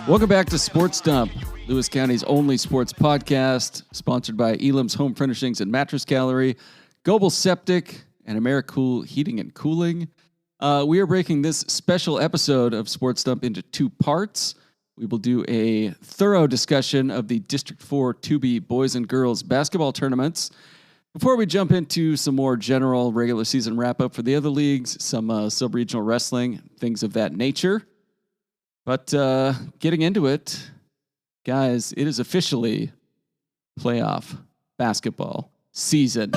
Welcome back to Sports Dump, Lewis County's only sports podcast, sponsored by Elam's Home Furnishings and Mattress Gallery, Global Septic, and AmeriCool Heating and Cooling. We are breaking this special episode of Sports Dump into two parts. We will do a thorough discussion of the District 4 2B boys and girls basketball tournaments before we jump into some more general regular season wrap-up for the other leagues, some sub-regional wrestling, things of that nature. But getting into it, guys, it is officially playoff basketball season.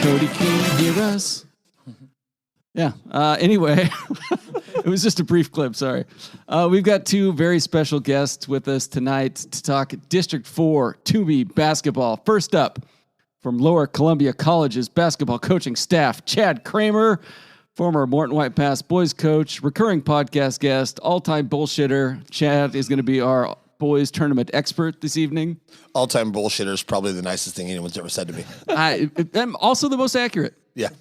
Kody, can you hear us? Yeah. Anyway, it was just a brief clip. Sorry. We've got two very special guests with us tonight to talk District 4 2B basketball. First up, from Lower Columbia College's basketball coaching staff, Chad Cramer, former Morton White Pass boys coach, recurring podcast guest, all-time bullshitter. Chad is going to be our boys tournament expert this evening. All-time bullshitter is probably the nicest thing anyone's ever said to me. I'm also the most accurate. Yeah.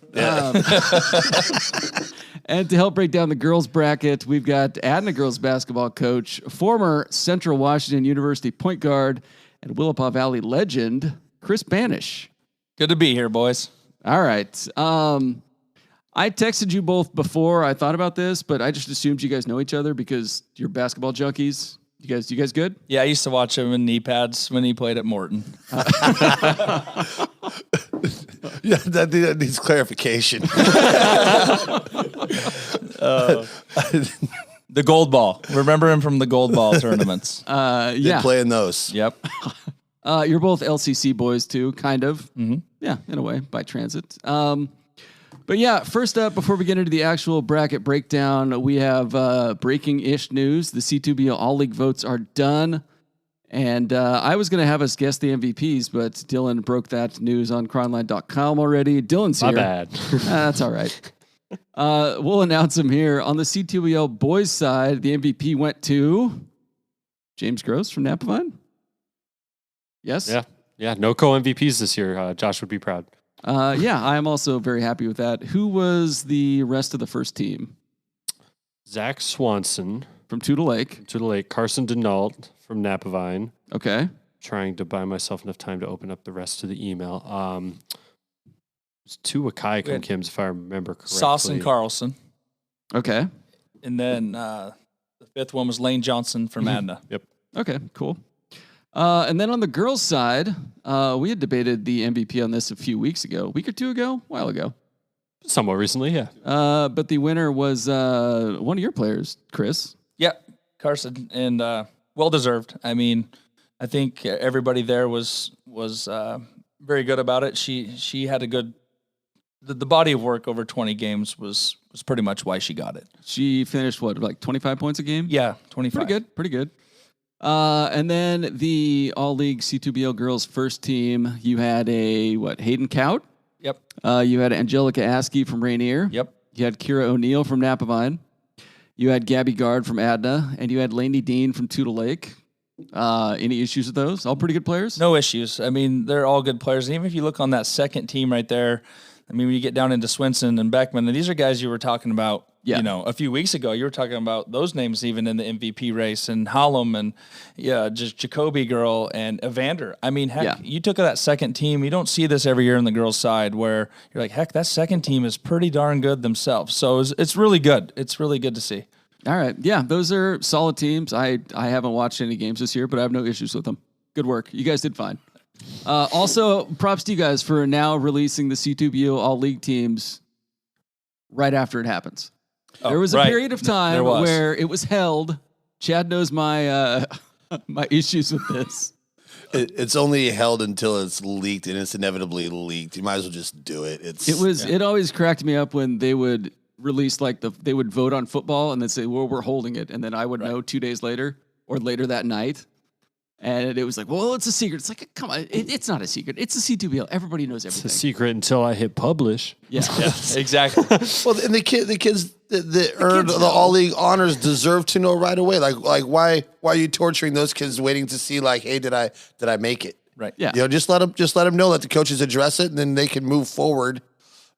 And to help break down the girls bracket, we've got Adna girls basketball coach, former Central Washington University point guard, and Willapa Valley legend, Chris Bannish. Good to be here, boys. All right. I texted you both before I thought about this, but I just assumed you guys know each other because you're basketball junkies. You guys good? Yeah, I used to watch him in knee pads when he played at Morton. Yeah, that needs clarification. The gold ball. Remember him from the gold ball tournaments. Yeah. Play in those. Yep. You're both LCC boys too, kind of. Mm-hmm. Yeah, in a way, by transit. But yeah, first up, before we get into the actual bracket breakdown, we have breaking-ish news. The C2BL All-League votes are done. And I was going to have us guess the MVPs, but Dylan broke that news on cronline.com already. Dylan's here. My bad. That's all right. We'll announce them here. On the C2BL boys side, the MVP went to James Gross from Napavine. Yes? Yeah. No co-MVPs this year. Josh would be proud. Yeah, I am also very happy with that. Who was the rest of the first team? Zach Swanson From Tudor Lake. Carson Denault from Napavine. Okay. Trying to buy myself enough time to open up the rest of the email. It's two Akai Kims, if I remember correctly. Sauce and Carlson. Okay. And then the fifth one was Lane Johnson from Adna. Yep. Okay, cool. And then on the girls' side, we had debated the MVP on this a few weeks ago. A week or two ago? A while ago. Somewhat recently, yeah. But the winner was one of your players, Chris. Yep, Carson, and well-deserved. I mean, I think everybody there was very good about it. She had a good... The body of work over 20 games was pretty much why she got it. She finished, what, like 25 points a game? Yeah, 25. Pretty good. And then the All-League C2BL girls first team, you had Hayden Kaut? Yep. You had Angelica Askey from Rainier. Yep. You had Kira O'Neill from Napavine. You had Gabby Gard from Adna. And you had Lainey Dean from Tudor Lake. Any issues with those? All pretty good players? No issues. I mean, they're all good players. And even if you look on that second team right there, I mean, when you get down into Swinson and Beckman, and these are guys you were talking about, a few weeks ago. You were talking about those names even in the MVP race, and Hollum and just Jacoby girl and Evander. I mean, heck, you took that second team. You don't see this every year on the girls' side where you're like, heck, that second team is pretty darn good themselves. So it's really good. It's really good to see. All right. Yeah, those are solid teams. I haven't watched any games this year, but I have no issues with them. Good work. You guys did fine. Also, props to you guys for now releasing the C2BL All-League teams right after it happens. There was a period of time where it was held. Chad knows my my issues with this. It's only held until it's leaked, and it's inevitably leaked. You might as well just do it. It always cracked me up when they would release they would vote on football and then say, well, we're holding it. And then I would know 2 days later or later that night. And it was like, well, it's a secret. It's like, come on, it's not a secret. It's a C2BL. Everybody knows everything. It's a secret until I hit publish. Yeah, exactly. Well, and the kids that earned the All-League honors deserve to know right away. Like why are you torturing those kids waiting to see like, hey, did I make it? Right. Yeah. Just let them know. Let the coaches address it, and then they can move forward.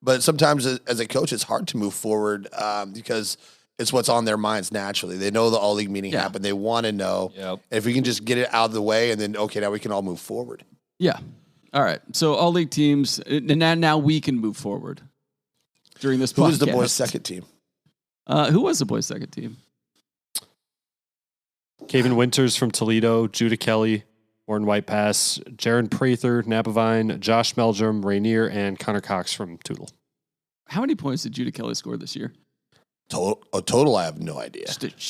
But sometimes as a coach, it's hard to move forward because it's what's on their minds naturally. They know the all league meeting happened. They want to know. Yep. If we can just get it out of the way, and then okay, now we can all move forward. Yeah. All right. So all league teams, and now we can move forward during this podcast. Who was the boys' second team? Who was the boys' second team? Caven Winters from Toledo, Judah Kelly, Warren White Pass, Jaron Prather, Napavine, Josh Meldrum, Rainier, and Connor Cox from Tootle. How many points did Judah Kelly score this year? Total, I have no idea.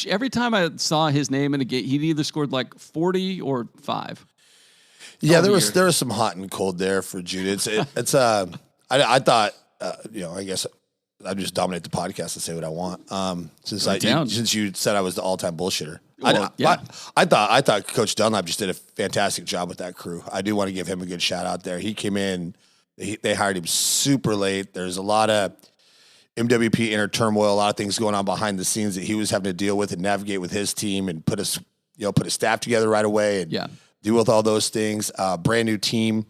Every time I saw his name in a game, he'd either scored like 40 or 5. Yeah, there was some hot and cold there for Judah. I thought I guess I just dominate the podcast and say what I want. Since you said I was the all-time bullshitter. Well, I thought Coach Dunlap just did a fantastic job with that crew. I do want to give him a good shout out there. He came in, they hired him super late. There's a lot of MWP inner turmoil, a lot of things going on behind the scenes that he was having to deal with and navigate with his team and put a staff together right away and deal with all those things. Brand new team.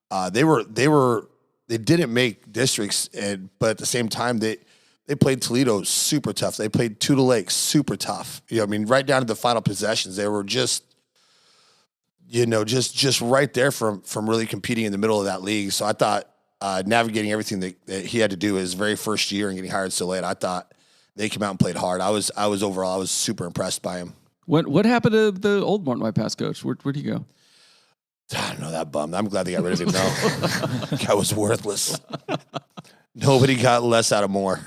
They didn't make districts, but at the same time they played Toledo super tough. They played Tootle Lake super tough. Right down to the final possessions. They were just right there from really competing in the middle of that league. So I thought navigating everything that he had to do his very first year and getting hired so late, I thought they came out and played hard. I was super impressed by him. What happened to the old Morton White Pass coach? Where'd he go? I don't know, that bummed. I'm glad they got rid of him now. Guy was worthless. Nobody got less out of more.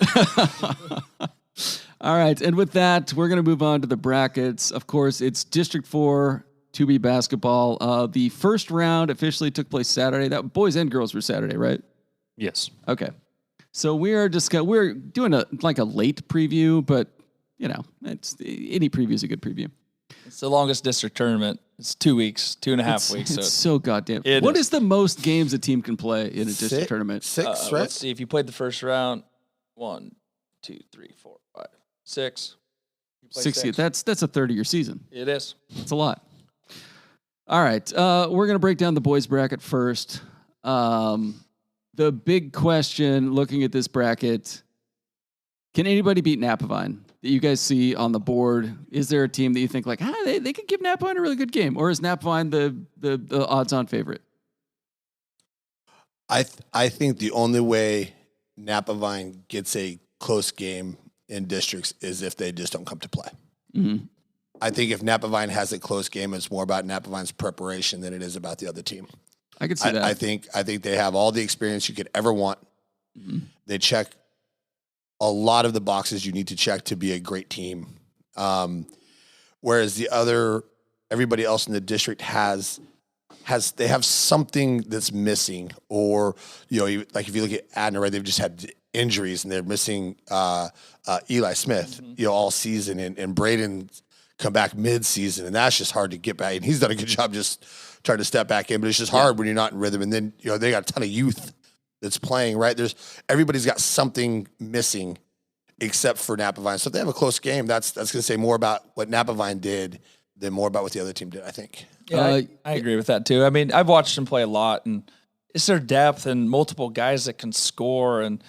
All right. And with that, we're going to move on to the brackets. Of course, it's District 4 2B basketball. The first round officially took place Saturday. That boys and girls were Saturday, right? Yes. Okay. So we're doing a late preview, but any preview is a good preview. It's the longest district tournament. It's 2 weeks, 2.5 weeks. It's so goddamn. What is the most games a team can play in a district tournament? 6, right? Let's see. If you played the first round, 1, 2, 3, 4, 5, 6. 60. That's a third of your season. It is. It's a lot. All right. We're going to break down the boys bracket first. The big question looking at this bracket, can anybody beat Napavine that you guys see on the board? Is there a team that you think they could give Napavine a really good game? Or is Napavine the odds-on favorite? I think the only way Napavine gets a close game in districts is if they just don't come to play. Mm-hmm. I think if Napavine has a close game, it's more about Napavine's preparation than it is about the other team. I could see that. I think they have all the experience you could ever want. Mm-hmm. They check a lot of the boxes you need to check to be a great team. Whereas everybody else in the district they have something that's missing, or like if you look at Adna, right, they've just had injuries and they're missing Eli Smith, all season, and Braden's come back mid-season, and that's just hard to get back. And he's done a good job just trying to step back in, but it's just hard when you're not in rhythm. And then they got a ton of youth that's playing, right? Everybody's got something missing except for Napavine. So if they have a close game, that's going to say more about what Napavine did than more about what the other team did, I think. Yeah, I agree with that too. I mean, I've watched them play a lot, and it's their depth and multiple guys that can score. And,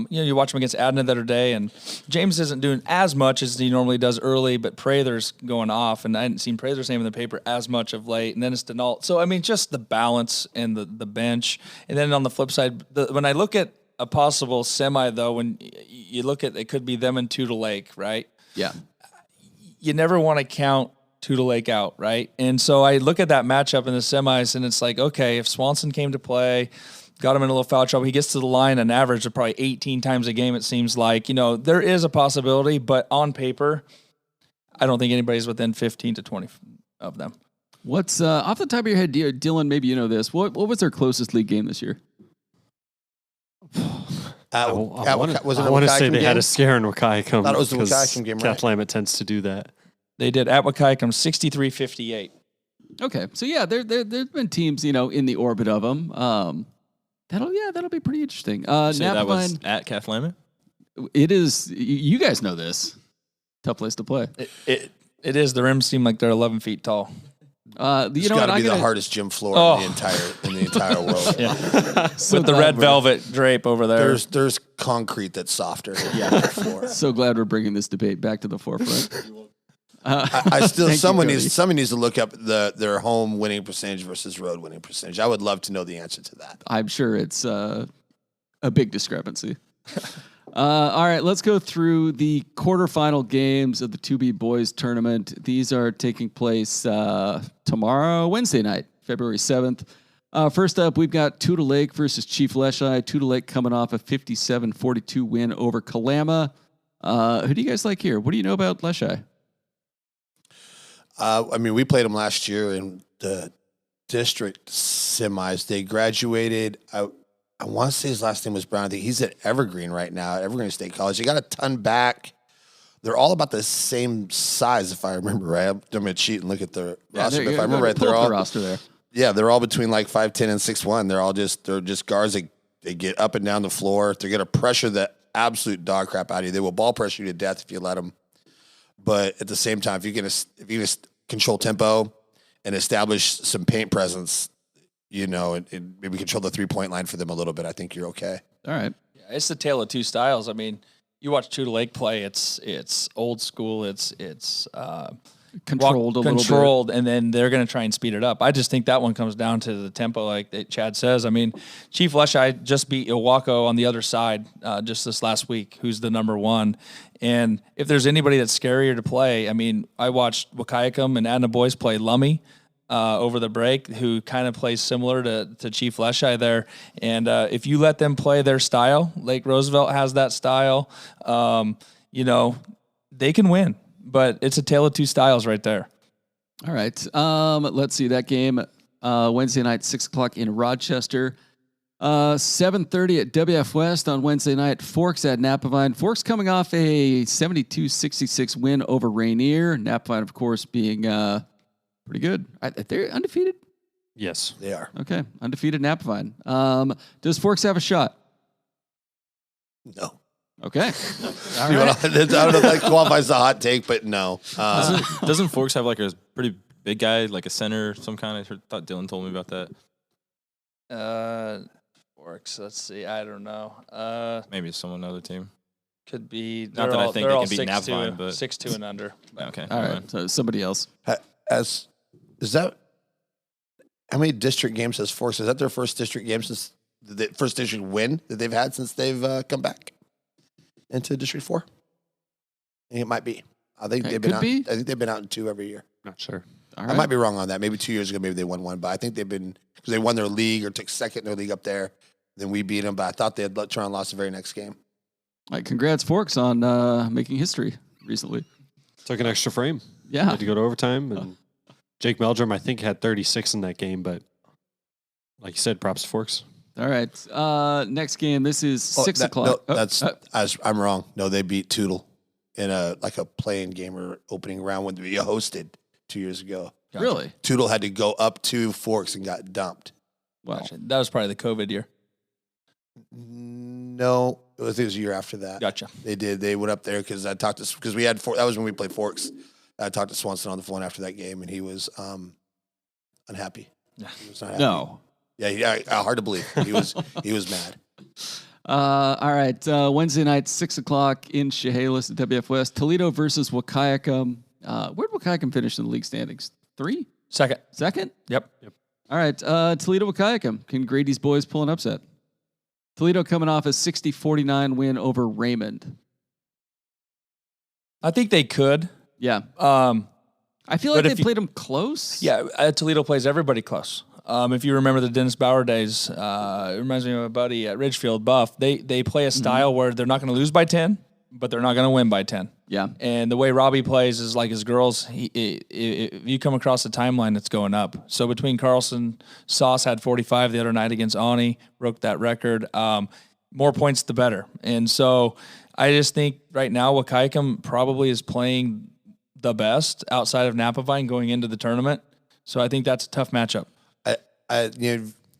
you watch them against Adna the other day, and James isn't doing as much as he normally does early, but Prather's going off, and I hadn't seen Prather's name in the paper as much of late, and then it's Denault. So, I mean, just the balance and the bench. And then on the flip side, when I look at a possible semi, though, when you look at it could be them and Tootle Lake, right? Yeah. You never want to count Tootle Lake out, right? And so I look at that matchup in the semis, and it's like, okay, if Swanson came to play, got him in a little foul trouble, he gets to the line an average of probably 18 times a game, it seems like. There is a possibility, but on paper, I don't think anybody's within 15 to 20 of them. What's off the top of your head, Dylan, maybe you know this. What was their closest league game this year? I want to say they had a scare in Wakaicum. I thought it was the Wakaicum game, right? Kathleen tends to do that. They did at Wakaicum 63-58. Okay, so yeah, there's been teams in the orbit of them. That'll be pretty interesting. That was at Kathleen? It is. You guys know this. Tough place to play. It is. The rims seem like they're 11 feet tall. It's got to be the hardest gym floor in the entire world. Yeah. With the red velvet drape over there. There's concrete that's softer than the floor. So glad we're bringing this debate back to the forefront. I still someone needs to look up their home winning percentage versus road winning percentage. I would love to know the answer to that. I'm sure it's a big discrepancy. All right, let's go through the quarterfinal games of the 2B Boys Tournament. These are taking place tomorrow, Wednesday night, February 7th. First up, we've got Tudor Lake versus Chief Leschi. Tudor Lake coming off a 57-42 win over Kalama. Who do you guys like here? What do you know about Leschi? We played them last year in the district semis. They graduated. I want to say his last name was Brown. I think he's at Evergreen right now, at Evergreen State College. He got a ton back. They're all about the same size, if I remember right. I'm going to cheat and look at the roster. But if I remember right, they're all the roster there. Yeah, they're all between like 5'10" and 6'1". They're just guards. They get up and down the floor. They're going to pressure the absolute dog crap out of you. They will ball pressure you to death if you let them. But at the same time, if you can control tempo and establish some paint presence, and maybe control the 3-point line for them a little bit, I think you're okay. All right. Yeah, it's the tale of two styles. I mean, you watch Tudor Lake play, it's old school, it's controlled a little bit. And then they're going to try and speed it up. I just think that one comes down to the tempo, like Chad says. I mean, Chief Leschi just beat EvCo on the other side just this last week, who's the number one. And if there's anybody that's scarier to play, I mean, I watched Wakayakum and Adna boys play Lummi over the break, who kind of plays similar to Chief Leschi there. And if you let them play their style, Lake Roosevelt has that style, they can win. But it's a tale of two styles right there. All right. Let's see that game Wednesday night, 6:00 in Rochester. 7:30 at WF West on Wednesday night. Forks at Napavine. Forks coming off a 72-66 win over Rainier. Napavine, of course, being pretty good. They're undefeated? Yes. They are. Okay. Undefeated Napavine. Does Forks have a shot? No. Okay. I don't know if that qualifies as a hot take, but no. Doesn't Forks have like a pretty big guy, like a center, some kind? I thought Dylan told me about that. Forks. Let's see. I don't know. Maybe it's someone on another team. Could be. Not that I think they can beat Napavine, but 6'2" and under. Okay. All right. So somebody else. Is that how many district games has Forks? Is that their first district game since the first district win that they've had since they've come back into District 4? I think it might be. I think they've been out. I think they've been out in 2 every year. Not sure. All right. I might be wrong on that. Maybe 2 years ago, maybe they won 1, but I think they've been, because they won their league or took second in their league up there. Then we beat them, but I thought they had turned and lost the very next game. All right, congrats, Forks, on making history recently. Took an extra frame. Yeah. Had to go to overtime, and Jake Meldrum, I think, had 36 in that game, but like you said, props to Forks. All right. Next game. This is 6 o'clock. No, I'm wrong. No, they beat Tootle in a play-in game or opening round when we hosted 2 years ago. Gotcha. Really? Tootle had to go up to Forks and got dumped. Well, Gotcha. That was probably the COVID year. No, it was a year after that. Gotcha. They did. They went up there because we had that was when we played Forks. I talked to Swanson on the phone after that game, and he was unhappy. He was not happy. no. Yeah, hard to believe. He was mad. All right. Wednesday night, 6 o'clock in Chehalis at WF West. Toledo versus Wakayakum. Where'd Wakayakum finish in the league standings? 3? Second? Yep. All right. Toledo Wakayakum. Can Grady's boys pull an upset? Toledo coming off a 60-49 win over Raymond. I think they could. Yeah. I feel like they played them close. Yeah, Toledo plays everybody close. If you remember the Dennis Bauer days, it reminds me of my buddy at Ridgefield, Buff. They play a style where they're not going to lose by 10, but they're not going to win by 10. Yeah. And the way Robbie plays is like his girls. If you come across the timeline, it's going up. So between Carlson, Sauce had 45 the other night against Ani, broke that record. More points, the better. And so I just think right now Wakayakum probably is playing the best outside of Napavine going into the tournament. So I think that's a tough matchup. I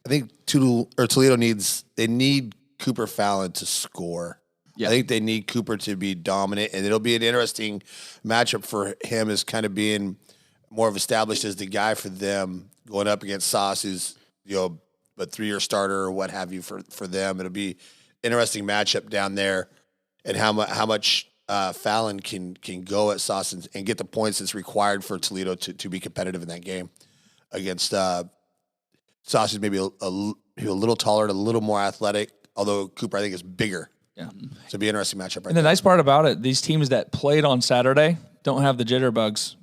think Toledo need Cooper Fallon to score. Yeah. I think they need Cooper to be dominant, and it'll be an interesting matchup for him as kind of being more of established as the guy for them going up against Sauce, who's a 3-year starter or what have you for them. It'll be interesting matchup down there, and how much Fallon can go at Sauce and get the points that's required for Toledo to be competitive in that game against Sauce, is maybe a little taller, and a little more athletic. Although Cooper, I think, is bigger. Yeah. So it'll be an interesting matchup. Right And the there. nice part about it, these teams that played on Saturday don't have the jitterbugs.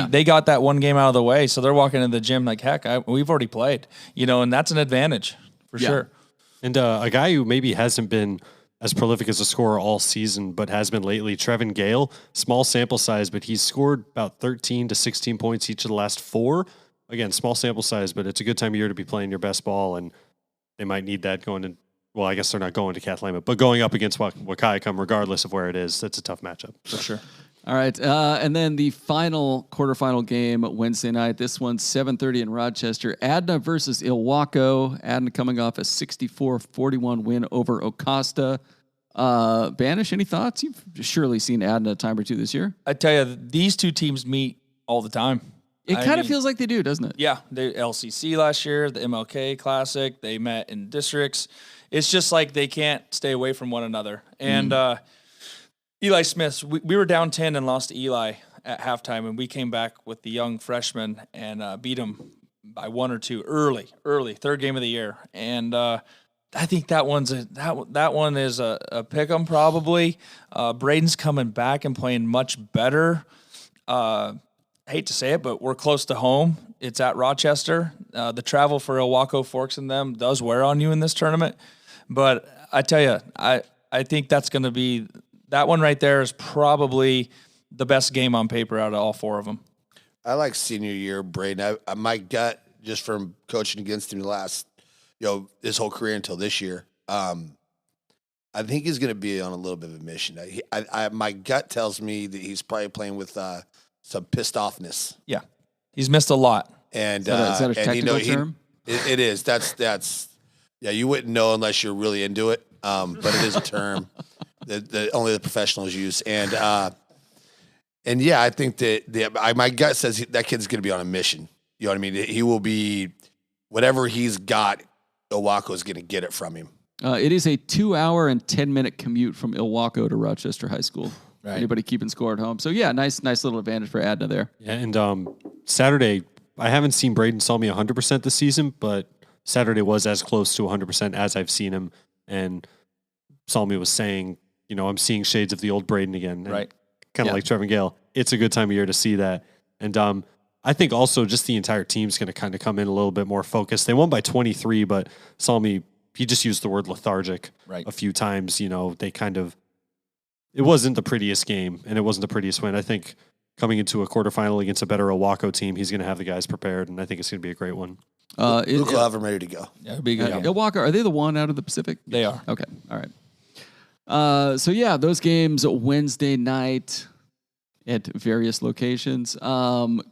They got that one game out of the way, so they're walking into the gym like, heck, we've already played. And that's an advantage for sure. And a guy who maybe hasn't been as prolific as a scorer all season, but has been lately, Trevin Gale. Small sample size, but he's scored about 13 to 16 points each of the last 4. Again, small sample size, but it's a good time of year to be playing your best ball, and they might need that going in. Well, I guess they're not going to Kathleen, but going up against Wakayakum, regardless of where it is, that's a tough matchup. For sure. All right, and then the final quarterfinal game Wednesday night. This one's 7:30 in Rochester. Adna versus EvCo. Adna coming off a 64-41 win over Okasta. Bannish, any thoughts? You've surely seen Adna a time or two this year. I tell you, these two teams meet all the time. It kind of feels like they do, doesn't it? Yeah, the LCC last year, the MLK Classic, they met in districts. It's just like they can't stay away from one another. And Eli Smith, we were down 10 and lost to Eli at halftime, and we came back with the young freshman and beat them by 1 or 2 early, third game of the year. And I think that one is a pick 'em probably. Braden's coming back and playing much better. Hate to say it, but we're close to home. It's at Rochester. The travel for EvCo, Forks, and them does wear on you in this tournament. But I tell you, I think that's going to be – that one right there is probably the best game on paper out of all 4 of them. I like senior year Braden. My gut, just from coaching against him the last, his whole career until this year, I think he's going to be on a little bit of a mission. My gut tells me that he's probably playing with some pissed offness. Yeah, he's missed a lot. And is that a technical term? It is. That's you wouldn't know unless you're really into it. But it is a term that only the professionals use. And yeah, I think that my gut says that kid's going to be on a mission. You know what I mean? He will be whatever he's got. EvCo is going to get it from him. It is a 2-hour and 10-minute commute from EvCo to Rochester High School. Right. Anybody keeping score at home? So yeah, nice little advantage for Adna there. Yeah, and Saturday, I haven't seen Braden Salmi 100% this season, but Saturday was as close to 100% as I've seen him. And Salmi was saying, I'm seeing shades of the old Braden again. Right. Kind of like Trevin Gale. It's a good time of year to see that. And I think also just the entire team's going to kind of come in a little bit more focused. They won by 23, but Salmi, he just used the word lethargic a few times. They kind of, it wasn't the prettiest game, and it wasn't the prettiest win. I think coming into a quarterfinal against a better EvCo team, he's going to have the guys prepared, and I think it's going to be a great one. Luke will have them ready to go. Yeah, it'll be good. EvCo, are they the one out of the Pacific? They are. Okay, all right. So yeah, those games Wednesday night at various locations.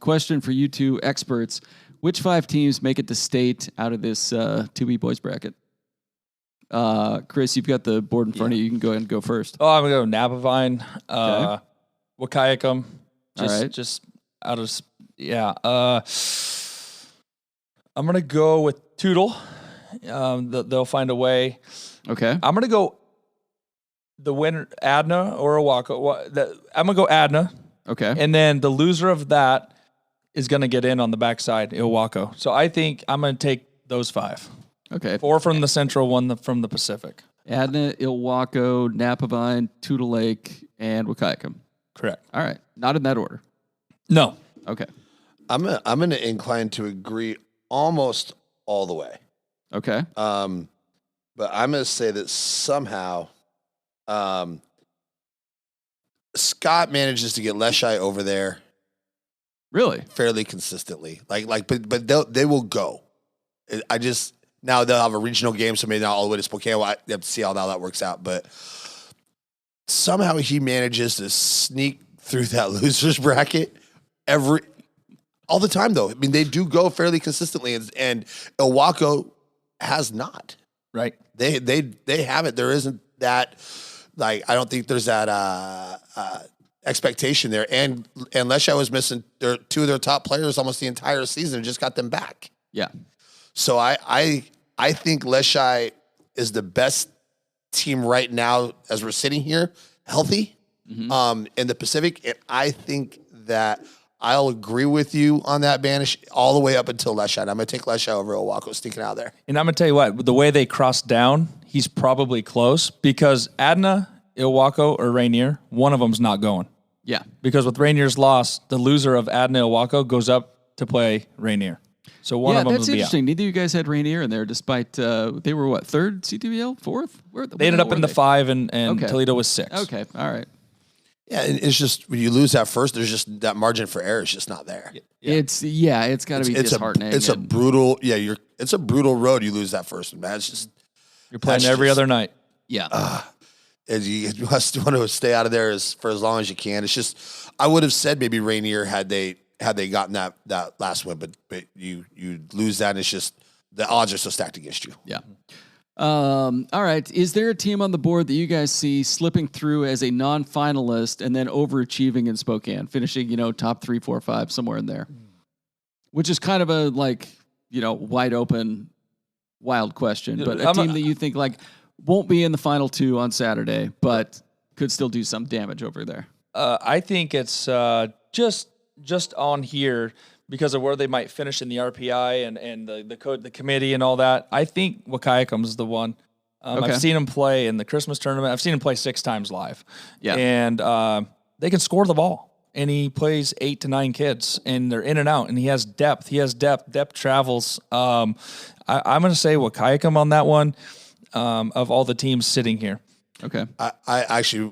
Question for you two experts: which 5 teams make it to state out of this 2B boys bracket? Chris, you've got the board in front of you. You can go ahead and go first. Oh, I'm going to go Napavine, Wakayakum. Just out of, I'm going to go with Tootle. They'll find a way. Okay. I'm going to go the winner, Adna or EvCo. I'm going to go Adna. Okay. And then the loser of that is going to get in on the backside, EvCo. So I think I'm going to take those 5. Okay. 4 from the Central, 1 from the Pacific. Adna, EvCo, Napavine, Tootle Lake, and Wakayakum. Correct. All right. Not in that order. No. Okay. I'm gonna incline to agree almost all the way. Okay. But I'm gonna say that somehow Scott manages to get Leshai over there Really? fairly consistently. But they will go. Now they'll have a regional game, so maybe not all the way to Spokane. I have to see how that works out. But somehow he manages to sneak through that losers bracket all the time, though. I mean, they do go fairly consistently, and EvCo has not. Right. They have it. There isn't that, I don't think there's that expectation there. And Lesha was missing two of their top players almost the entire season and just got them back. Yeah. So I think Lesha is the best team right now as we're sitting here, healthy, in the Pacific. And I think that I'll agree with you on that, Bannish, all the way up until Lesha. I'm going to take Lesha over Owako sneaking out there. And I'm going to tell you what, the way they cross down, he's probably close because Adna, Owako, or Rainier, one of them's not going. Yeah. Because with Rainier's loss, the loser of Adna, Owako goes up to play Rainier. So one of them that's will be interesting. Neither of you guys had Rainier in there, despite they were what, third C2BL, fourth? They ended up in the 5, and Toledo was 6. Okay, all right. Yeah, and it's just when you lose that first, there's just that margin for error is just not there. Yeah. It's got to be disheartening. It's a brutal road. You lose that first one, man. It's just you're playing every other night. Yeah. And you must want to stay out of there for as long as you can. It's just I would have said maybe Rainier had they gotten that last win, but you lose that, and it's just the odds are so stacked against you. Yeah. All right. Is there a team on the board that you guys see slipping through as a non-finalist and then overachieving in Spokane, finishing, top 3, 4, 5, somewhere in there? Which is kind of a wide open, wild question, but a team that you think won't be in the final 2 on Saturday, but could still do some damage over there. I think it's just on here because of where they might finish in the RPI and the committee and all that. I think Wakayakum's the one. I've seen him play in the Christmas tournament. I've seen him play 6 times live. Yeah. And they can score the ball. And he plays 8 to 9 kids, and they're in and out, and he has depth. Depth travels. I'm going to say Wakayakum on that one of all the teams sitting here. Okay. I actually,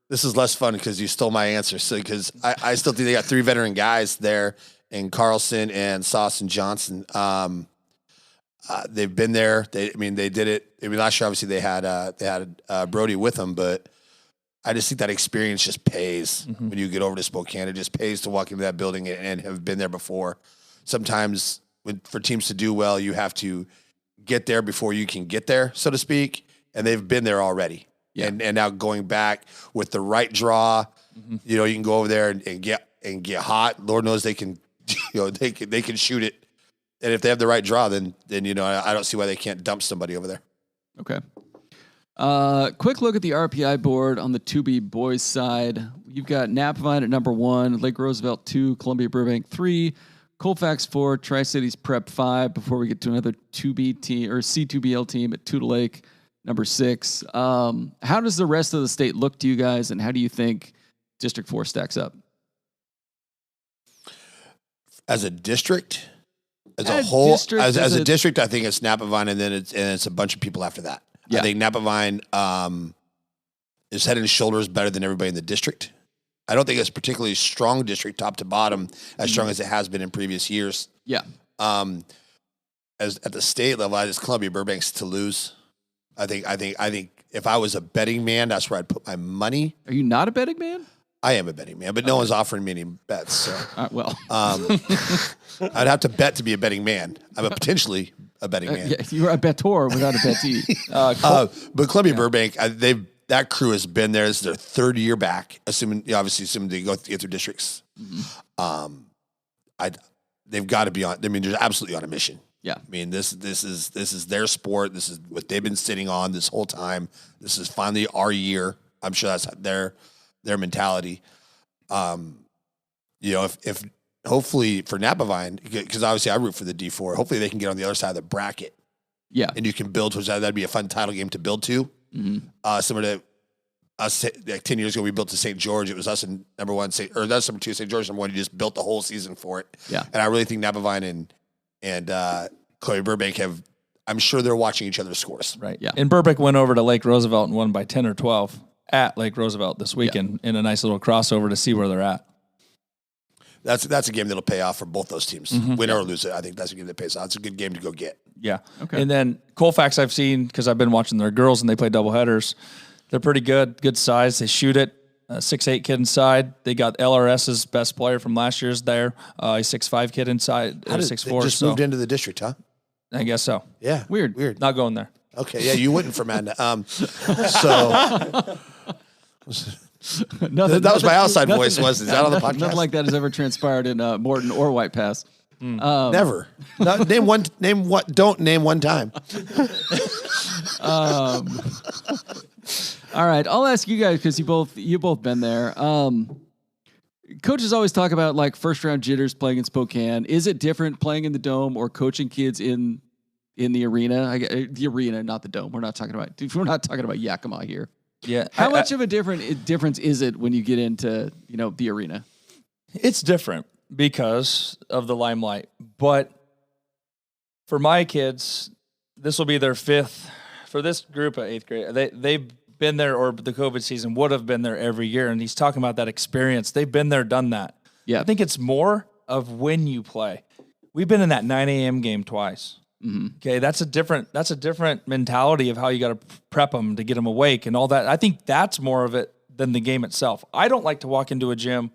this is less fun because you stole my answer. So, because I still think they got 3 veteran guys there in Carlson and Sauce and Johnson. They've been there. They did it. Last year, obviously, they had Brody with them, but I just think that experience just pays when you get over to Spokane. It just pays to walk into that building and have been there before. Sometimes for teams to do well, you have to get there before you can get there, so to speak. And they've been there already. Yeah. And now going back with the right draw, you can go over there and get hot. Lord knows they can, they can shoot it. And if they have the right draw, then I don't see why they can't dump somebody over there. Okay. Quick look at the RPI board on the 2B boys side. You've got Napvine at number 1, Lake Roosevelt 2, Columbia Burbank 3, Colfax 4, Tri-Cities Prep 5, before we get to another 2B team or C2BL team at Tuda Lake, number 6. How does the rest of the state look to you guys, and how do you think District 4 stacks up? As a district, as a whole, as a district, I think it's Napavine, and then it's a bunch of people after that. Yeah. I think Napavine is head and shoulders better than everybody in the district. I don't think it's particularly strong district top to bottom, as strong as it has been in previous years. Yeah. As at the state level, I just Columbia Burbank's to lose. I think if I was a betting man, that's where I'd put my money. Are you not a betting man? I am a betting man, but no one's offering me any bets. So. I'd have to bet to be a betting man. I'm potentially a betting man. Yeah, you're a bettor without a bettee. But Columbia Burbank, that crew has been there. This is their 3rd year back, assuming they get through districts. They've got to be on. They're absolutely on a mission. Yeah. This is their sport. This is what they've been sitting on this whole time. This is finally our year. I'm sure that's their mentality. If hopefully for Napavine, because obviously I root for the D4, hopefully they can get on the other side of the bracket. Yeah. And you can build towards that. That'd be a fun title game to build to. Similar to us, 10 years ago, we built to St. George. It was us in number 1, that's number 2, St. George, number 1. You just built the whole season for it. Yeah. And I really think Napavine and Chloe Burbank I'm sure they're watching each other's scores. Right. Yeah. And Burbank went over to Lake Roosevelt and won by 10 or 12 at Lake Roosevelt this weekend in a nice little crossover to see where they're at. That's a game that'll pay off for both those teams. Win or lose it, I think that's a game that pays off. It's a good game to go get. Yeah. Okay. And then Colfax I've seen, because I've been watching their girls and they play doubleheaders. They're pretty good size. They shoot it. 6'8" kid inside. They got LRS's best player from last year's there. A 6'5" kid inside. 6'4". They just moved into the district, huh? I guess so. Yeah. Weird. Not going there. Okay. Yeah, you wouldn't from Adna. That was my outside voice. Is that on the podcast? Nothing like that has ever transpired in Morton or White Pass. Never. No, name one. Don't name one time. All right, I'll ask you guys because you both been there. Coaches always talk about like first round jitters playing in Spokane. Is it different playing in the Dome or coaching kids in the arena? The arena, not the Dome. We're not talking about Yakima here. Yeah. How much of a difference is it when you get into the arena? It's different because of the limelight. But for my kids, this will be their fifth. For this group of eighth grade, they've been there, or the COVID season would have been there every year. And he's talking about that experience. They've been there, done that. Yeah. I think it's more of when you play. We've been in that 9 a.m. game twice. Mm-hmm. Okay, that's a different mentality of how you got to prep them to get them awake and all that. I think that's more of it than the game itself. I don't like to walk into a gym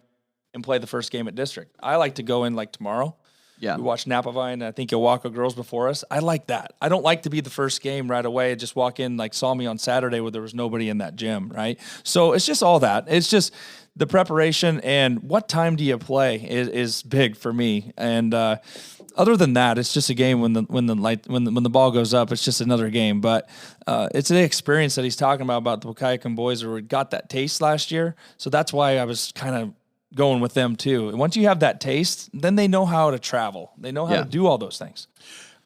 and play the first game at district. I like to go in like tomorrow. Yeah, we watched Napa Vine. I think Ilwaco girls before us. I like that. I don't like to be the first game right away. Just walk in like saw me on Saturday where there was nobody in that gym, right? So it's just all that. It's just the preparation and what time do you play is big for me. And other than that, it's just a game when the ball goes up. It's just another game. But it's the experience that he's talking about the Wahkiakum boys who got that taste last year. So that's why I was kind of going with them too. And once you have that taste, then they know how to travel. They know how to do all those things.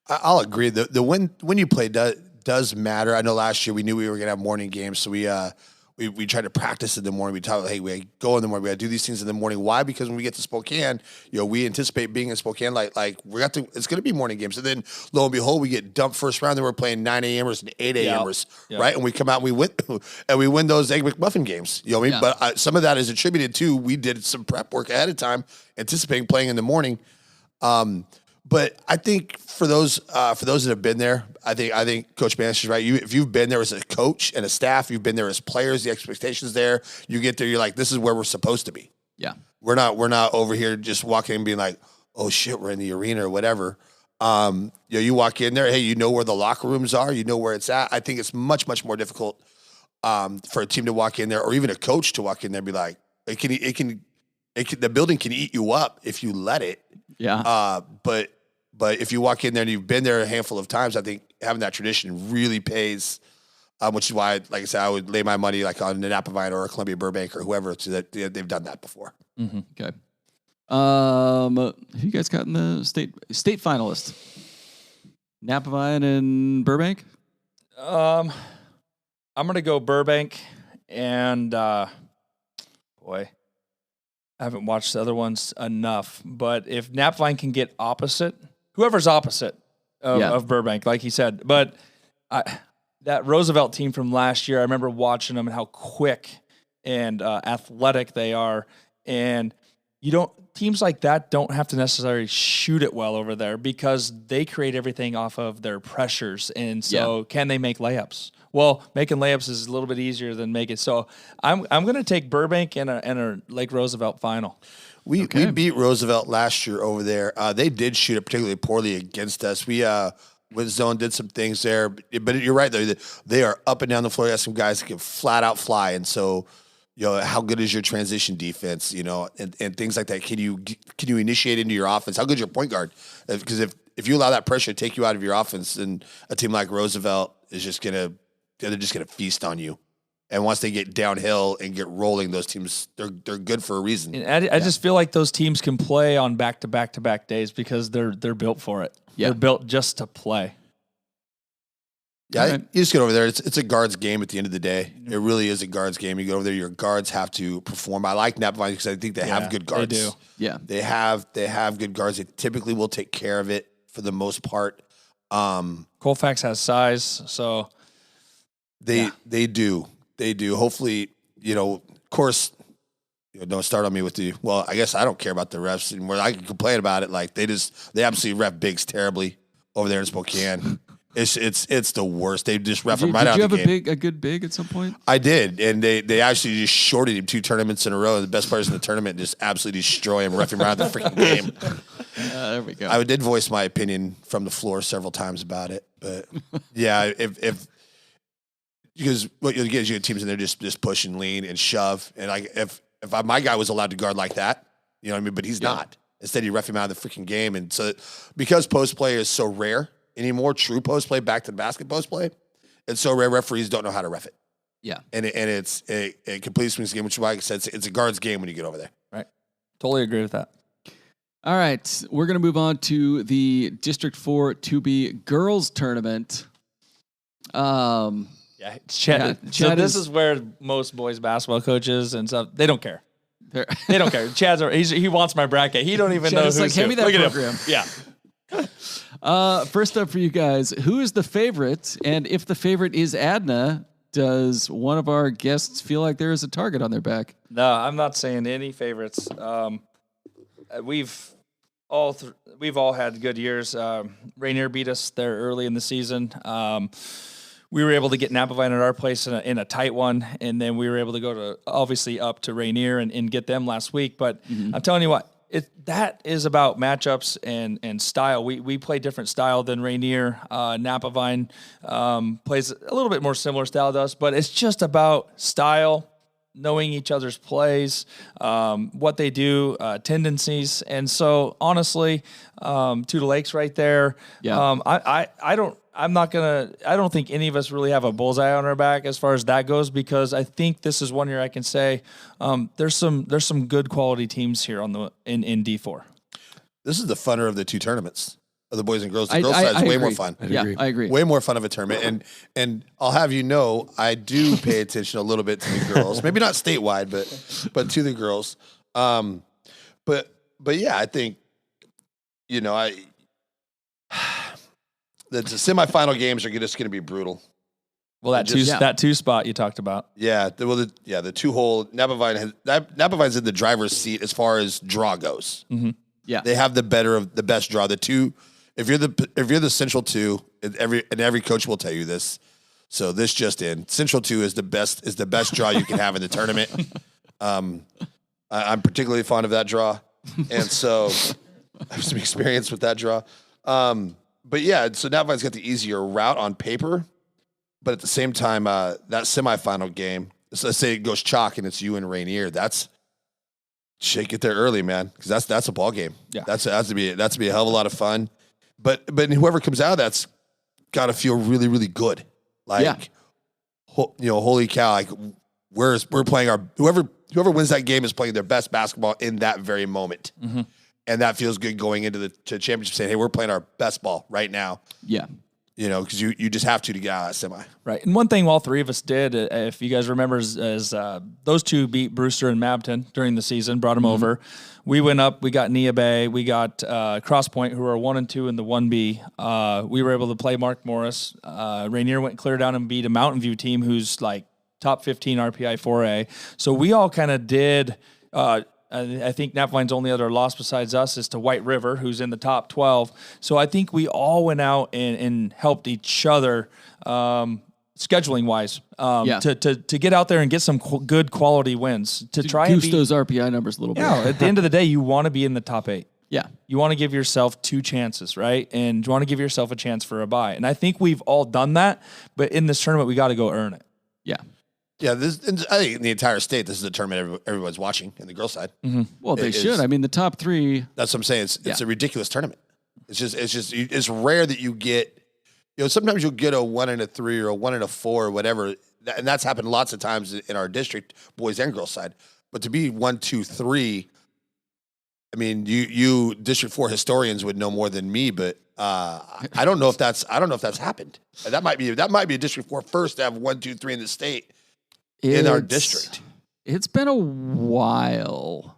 I'll agree. The when you play does matter. I know last year we knew we were going to have morning games, so we tried to practice in the morning. We talked, hey, we go in the morning. We got to do these things in the morning. Why? Because when we get to Spokane, we anticipate being in Spokane like it's going to be morning games. And then lo and behold, we get dumped first round. Then we're playing 9 a.m.ers and 8 a.m.ers, right? And we come out and we win those Egg McMuffin games. You know what I mean? Yeah. But some of that is attributed to we did some prep work ahead of time, anticipating playing in the morning. But I think for those that have been there, I think Coach Bannish is right. If you've been there as a coach and a staff, you've been there as players, the expectations there. You get there, you're like, this is where we're supposed to be. Yeah, we're not over here just walking and being like, oh shit, we're in the arena or whatever. You walk in there, hey, you know where the locker rooms are, you know where it's at. I think it's much more difficult for a team to walk in there, or even a coach to walk in there and be like, it can the building can eat you up if you let it. Yeah. But if you walk in there and you've been there a handful of times, I think having that tradition really pays, which is why, like I said, I would lay my money like on an Napa Vine or a Columbia Burbank or whoever, so that they've done that before. Mm-hmm. Okay. Who you guys got in the state finalist? Napa Vine and Burbank? I'm going to go Burbank and, boy, I haven't watched the other ones enough, but if Napa Vine can get opposite, whoever's opposite of Burbank, like he said, but that Roosevelt team from last year, I remember watching them and how quick and athletic they are. And teams like that don't have to necessarily shoot it well over there because they create everything off of their pressures. And so can they make layups? Well, making layups is a little bit easier than making. So I'm going to take Burbank and a Lake Roosevelt final. We beat Roosevelt last year over there. They did shoot it particularly poorly against us. We with zone did some things there, but you're right though. They are up and down the floor. You have some guys that can flat out fly, and so how good is your transition defense? And things like that. Can you initiate into your offense? How good is your point guard? Because if you allow that pressure to take you out of your offense, then a team like Roosevelt is just gonna feast on you. And once they get downhill and get rolling, those teams, they're good for a reason. And I just feel like those teams can play on back-to-back days because they're built for it. Yeah. They're built just to play. Yeah, right. You just get over there. It's a guards game at the end of the day. It really is a guards game. You go over there, your guards have to perform. I like Napa Vine because I think they have good guards. They do. Yeah. They have good guards. They typically will take care of it for the most part. Colfax has size, so they do. They do. Hopefully, of course, don't start on me with I guess I don't care about the refs anymore. I can complain about it. Like they absolutely ref bigs terribly over there in Spokane. It's the worst. They just ref him right out of the game. Did you have a good big at some point? I did, and they actually just shorted him 2 tournaments in a row. The best players in the tournament just absolutely destroy him, ref him right out of the freaking game. There we go. I did voice my opinion from the floor several times about it, but yeah, if because what you'll get is you get teams in there just push and lean and shove. And like if my guy was allowed to guard like that, you know what I mean? But he's not. Instead, you ref him out of the freaking game. And so because post play is so rare anymore, true post play, back to the basket post play, it's so rare, referees don't know how to ref it. Yeah. And it's a complete swings game, which is why I said it's a guard's game when you get over there. Right. Totally agree with that. All right. We're going to move on to the District 4 2B girls tournament. Chad, so this is where most boys basketball coaches and stuff, they don't care. They don't care. He wants my bracket. He don't even know who's like, hand me that Look program. At him. Yeah. First up for you guys, who is the favorite? And if the favorite is Adna, does one of our guests feel like there is a target on their back? No, I'm not saying any favorites. We've all had good years. Rainier beat us there early in the season. We were able to get Napavine at our place in a tight one, and then we were able to go to obviously up to Rainier and get them last week. But I'm telling you what, that is about matchups and style. We play different style than Rainier. Napavine plays a little bit more similar style to us, but it's just about style, knowing each other's plays, what they do, tendencies. And so honestly, Tudor Lake's right there. Yeah. I don't think any of us really have a bullseye on our back as far as that goes, because I think this is one year I can say there's some good quality teams here in D4. This is the funner of the two tournaments of the boys and girls. The girls side is way more fun. I agree. Way more fun of a tournament. And I'll have you know, I do pay attention a little bit to the girls. Maybe not statewide, but to the girls. But yeah, I think, you know, the semifinal games are just going to be brutal. Well, that two spot you talked about. Yeah, the 2-hole Napavine's in the driver's seat as far as draw goes. Mm-hmm. Yeah, they have the best draw. The two, if you're the Central 2, and every coach will tell you this. So this just in, Central 2 is the best draw you can have in the tournament. I'm particularly fond of that draw, and so I have some experience with that draw. But yeah, so Napavine's got the easier route on paper, but at the same time, that semifinal game, so let's say it goes chalk and it's you and Rainier. Shake it there early, man, because that's a ball game. Yeah, that's to be a hell of a lot of fun. But whoever comes out of that's got to feel really, really good. Like, holy cow! Like we're playing whoever wins that game is playing their best basketball in that very moment. Mm-hmm. And that feels good going into the championship, saying, hey, we're playing our best ball right now. Yeah. You know, because you just have to get out of that semi. Right. And one thing all three of us did, if you guys remember, is those two beat Brewster and Mabton during the season, brought them over. We went up, we got Nia Bay, we got Cross Point, who are 1 and 2 in the 1B. We were able to play Mark Morris. Rainier went clear down and beat a Mountain View team who's like top 15 RPI 4A. So we all kind of did I think Napavine's only other loss besides us is to White River, who's in the top 12. So I think we all went out and helped each other scheduling wise to get out there and get some good quality wins to try and boost those RPI numbers a little bit. Yeah, at the end of the day, you want to be in the top 8. Yeah. You want to give yourself 2 chances, right? And you want to give yourself a chance for a bye. And I think we've all done that, but in this tournament, we got to go earn it. Yeah. Yeah, I think in the entire state, this is a tournament everyone's watching in the girls' side. Mm-hmm. Well, they should. I mean, the top 3. That's what I'm saying. It's a ridiculous tournament. It's rare that you get, you know, sometimes you'll get a 1 and a 3 or a 1 and a 4 or whatever. And that's happened lots of times in our district, boys and girls' side. But to be 1, 2, 3, I mean, you District 4 historians would know more than me, but I don't know if that's happened. That might be a District 4 first to have 1, 2, 3 in the state. In our district. It's been a while.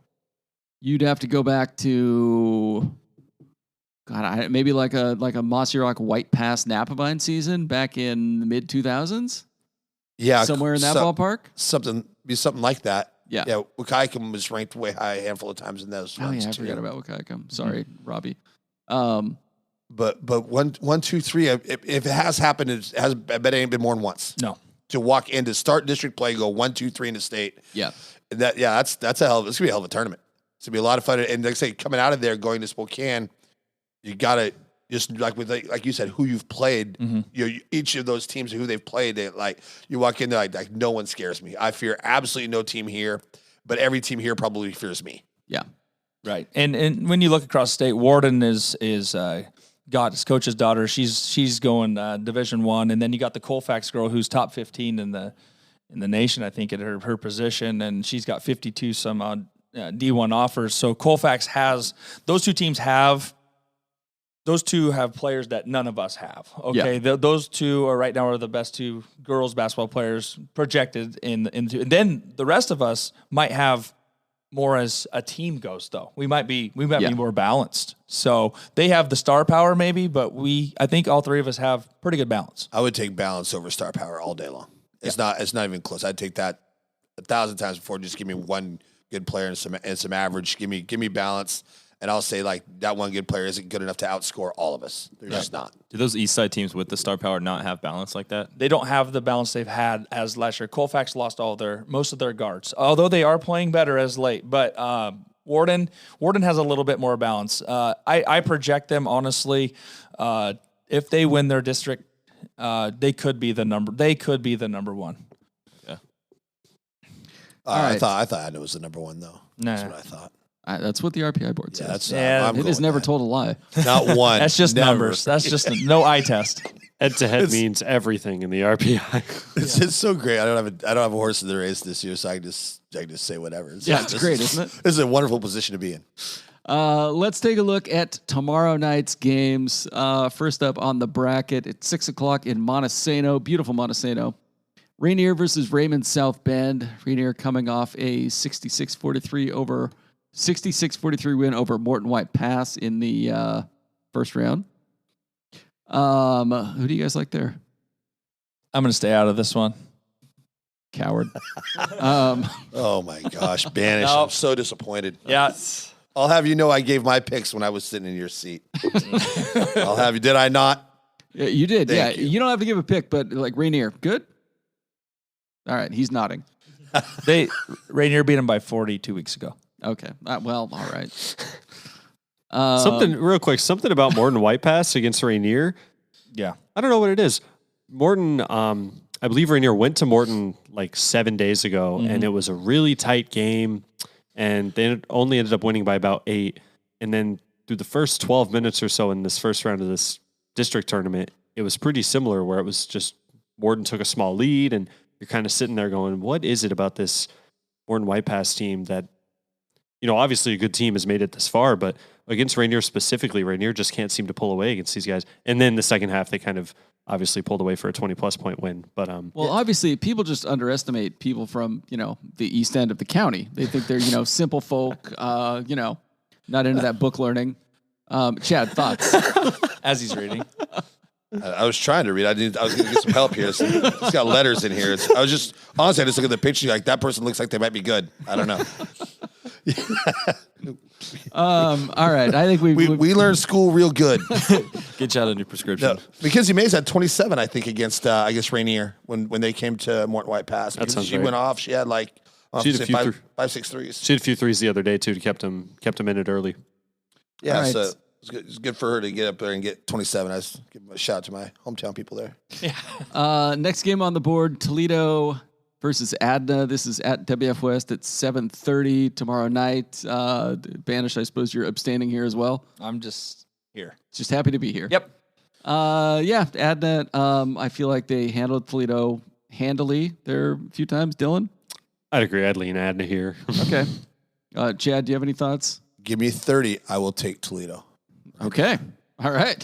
You'd have to go back to maybe like a Mossy Rock White Pass Napavine season back in the mid 2000s. Yeah, somewhere in that ballpark. Something like that. Yeah. Wakaikam was ranked way high a handful of times in those. Oh yeah, I forgot about Wakaikam. Sorry, Robbie. But 1, 2, 3. If it has happened, I bet it ain't been more than once. No. To walk in to start district play, go 1, 2, 3 in the state. Yeah. And that's it's gonna be a hell of a tournament. It's gonna be a lot of fun. And like I say, coming out of there, going to Spokane, you gotta just like you said, who you've played. Each of those teams who they've played, you walk in there like no one scares me. I fear absolutely no team here, but every team here probably fears me. Yeah, right. And when you look across state, Warden is got his coach's daughter. She's going Division I, and then you got the Colfax girl who's top 15 in the nation, I think, at her position, and she's got 52 some odd D1 offers. So Colfax has those two teams have. Those two have players that none of us have. Okay, those two are right now are the best two girls basketball players projected into. And then the rest of us might have more as a team goes, though. We might be more balanced. So they have the star power, maybe, but I think all three of us have pretty good balance. I would take balance over star power all day long. It's not even close. I'd take that 1,000 times before. Just give me one good player and some average. Give me balance. And I'll say, like, that one good player isn't good enough to outscore all of us. They're just not. Do those East Side teams with the star power not have balance like that? They don't have the balance they've had as last year. Colfax lost most of their guards, although they are playing better as late. But Warden has a little bit more balance. I project them, honestly, if they win their district, they could be the number one. Yeah. I thought Adna was the number one, though. Nah. That's what I thought. That's what the RPI board says. It has never told a lie. Not one. That's just never. numbers. That's just no eye test. Head-to-head means everything in the RPI. It's so great. I don't have a horse in the race this year, so I can just say whatever. It's great, isn't it? This is a wonderful position to be in. Let's take a look at tomorrow night's games. First up on the bracket at 6:00 in Montesano, beautiful Montesano. Rainier versus Raymond South Bend. Rainier coming off a 66-43 win over Morton White Pass in the first round. Who do you guys like there? I'm going to stay out of this one. Coward. Oh my gosh, Bannish! Nope. I'm so disappointed. Yeah. I'll have you know I gave my picks when I was sitting in your seat. I'll have you. Did I not? Yeah, you did. Thank you don't have to give a pick, but like Rainier, good. All right, he's nodding. Rainier beat him by 40 2 weeks ago. Okay. Well, all right. Something about Morton White Pass against Rainier. Yeah. I don't know what it is. Morton, I believe Rainier went to Morton like 7 days ago, and it was a really tight game, and they only ended up winning by about 8. And then through the first 12 minutes or so in this first round of this district tournament, it was pretty similar, where it was just Morton took a small lead, and you're kind of sitting there going, what is it about this Morton White Pass team that, obviously a good team has made it this far, but against Rainier specifically, Rainier just can't seem to pull away against these guys. And then the second half, they kind of obviously pulled away for a 20-plus point win. But obviously, people just underestimate people from the east end of the county. They think they're simple folk, not into that book learning. Chad, thoughts? As he's reading. I was trying to read. I was going to get some help here. It's got letters in here. I just look at the picture like that person looks like they might be good. I don't know. All right. I think we learned school real good. Get you out a new prescription. No, Mackenzie Mays had 27, I think, against Rainier when they came to Morton White Pass. She went off. She had she had five, 6 threes. She had a few threes the other day too. Kept him in it early. Yeah, right. so it's good for her to get up there and get 27. I just give a shout out to my hometown people there. Yeah. Next game on the board: Toledo versus Adna. This is at WF West at 7:30 tomorrow night. Bannish, I suppose you're abstaining here as well. I'm just here. Just happy to be here. Yep. Adna. I feel like they handled Toledo handily there a few times. Dylan? I'd agree. I'd lean Adna here. Okay. Chad, do you have any thoughts? Give me 30. I will take Toledo. Okay. All right.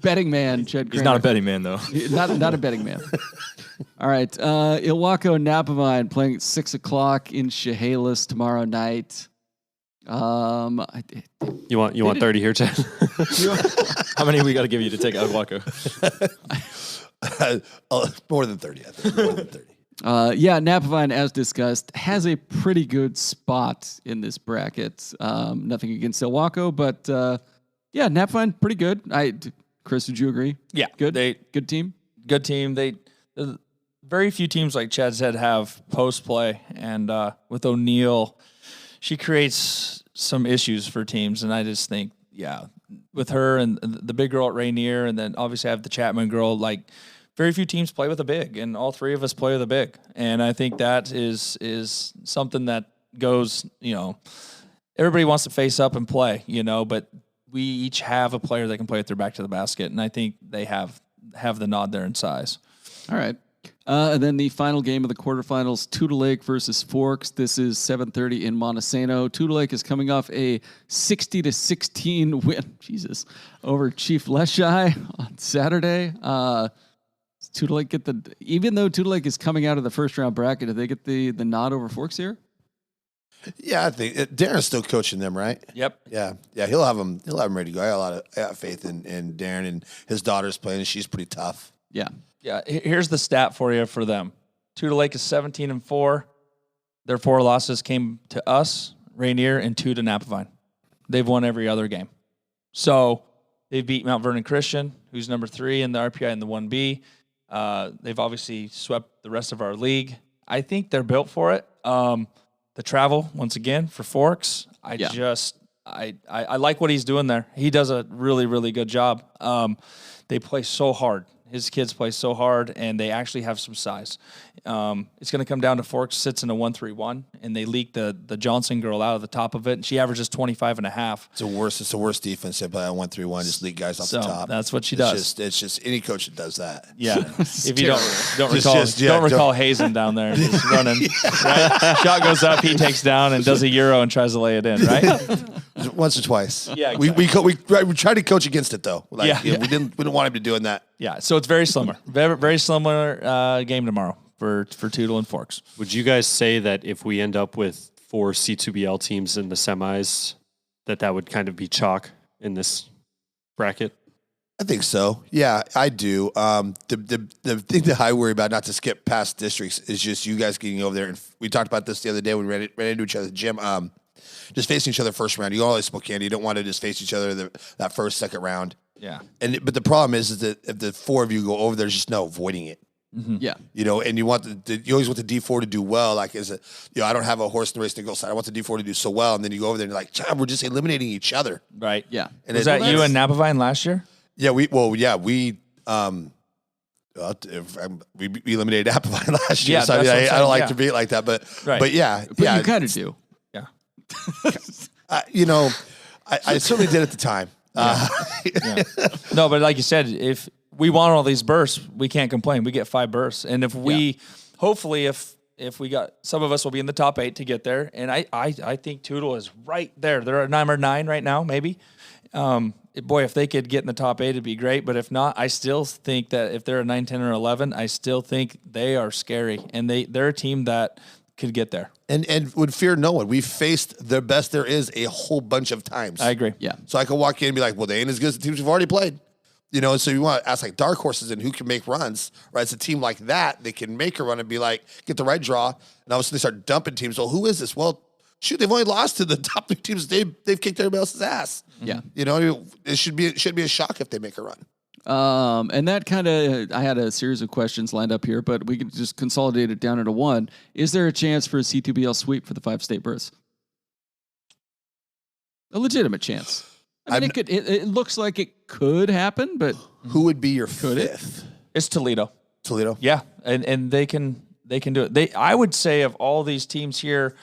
Betting man, Chad Cramer. He's not a betting man, though. Not a betting man. All right. Ilwaco Napavine playing at 6:00 in Chehalis tomorrow night. You want 30 here, Chad? How many we got to give you to take out Waco? More than 30, I think. More than 30. Napavine, as discussed, has a pretty good spot in this bracket. Nothing against Ilwaco, but Napavine, pretty good. Chris, would you agree? Yeah. Good team? Good team. Very few teams, like Chad said, have post play, and with O'Neill, she creates some issues for teams, and I just think, with her and the big girl at Rainier, and then obviously I have the Chapman girl. Like, very few teams play with a big, and all three of us play with a big. And I think that is something that goes, everybody wants to face up and play, but we each have a player that can play with their back to the basket, and I think they have the nod there in size. All right. And then the final game of the quarterfinals, Tudor Lake versus Forks. This is 7:30 in Montesano. Tudor Lake is coming off a 60-16 win, over Chief Leshai on Saturday. Tudor Lake even though Tudor Lake is coming out of the first round bracket, did they get the nod over Forks here? Yeah, I think Darren's still coaching them, right? Yep. Yeah. He'll have them ready to go. I got faith in Darren, and his daughter's playing, and she's pretty tough. Yeah. Yeah. Here's the stat for you for them. Tudor Lake is 17-4. Their 4 losses came to us, Rainier, and 2 to Napavine. They've won every other game. So they beat Mount Vernon Christian, who's number 3 in the RPI and the 1B. They've obviously swept the rest of our league. I think they're built for it. The travel, once again, for Forks, I like what he's doing there. He does a really, really good job. They play so hard. His kids play so hard, and they actually have some size. It's going to come down to Forks sits in a 1-3-1, and they leak the Johnson girl out of the top of it, and she averages 25.5. It's the worst defense. They play on 1-3-1, just leak guys off the top. That's what she does. It's just any coach that does that. Yeah. If you don't recall Hazen down there just running. Right? Shot goes up, he takes down and does a Euro and tries to lay it in, right? Once or twice. Yeah, exactly. We tried to coach against it though. We didn't want him to doing that. Yeah, so it's very similar. Very, very similar game tomorrow for Tudor and Forks. Would you guys say that if we end up with 4 C2BL teams in the semis, that would kind of be chalk in this bracket? I think so. Yeah, I do. The thing that I worry about, not to skip past districts, is just you guys getting over there. And we talked about this the other day when we ran into each other at the gym. Just facing each other first round. You always Spokane. You don't want to just face each other that first, second round. Yeah. But the problem is that if the 4 of you go over, there's just no avoiding it. Mm-hmm. Yeah. And you want you always want the D4 to do well. Like, I don't have a horse in the race to go side. I want the D4 to do so well. And then you go over there and you're like, Chad, we're just eliminating each other. Right. Yeah. And was that you and Napavine last year? Yeah. We eliminated Napavine last year. Yeah, so I don't like to be it like that, but yeah. But you kind of do. Yeah. I certainly did at the time. Yeah. No, but like you said, if we want all these bursts, we can't complain. We get 5 bursts. And if hopefully if we got, some of us will be in the top 8 to get there. And I think Tudor is right there. They're at number 9 right now, maybe. Boy, if they could get in the top 8, it'd be great. But if not, I still think that if they're a 9, 10, or 11, I still think they are scary. And they're a team that could get there. And would fear no one. We've faced the best there is a whole bunch of times. I agree. Yeah. So I could walk in and be like, well, they ain't as good as the teams we've already played. So you want to ask like dark horses and who can make runs, right? It's a team like that can make a run and be like, get the right draw. And all of a sudden they start dumping teams. Well, who is this? Well, shoot, they've only lost to the top 3 teams. They've kicked everybody else's ass. Yeah. It should be a shock if they make a run. And that kind of, I had a series of questions lined up here, but we can just consolidate it down into one. Is there a chance for a C2BL sweep for the 5 state berths? A legitimate chance. I mean, it looks like it could happen, but who would be your 5th? It's Toledo. Toledo? Yeah, and they can do it. I would say of all these teams here,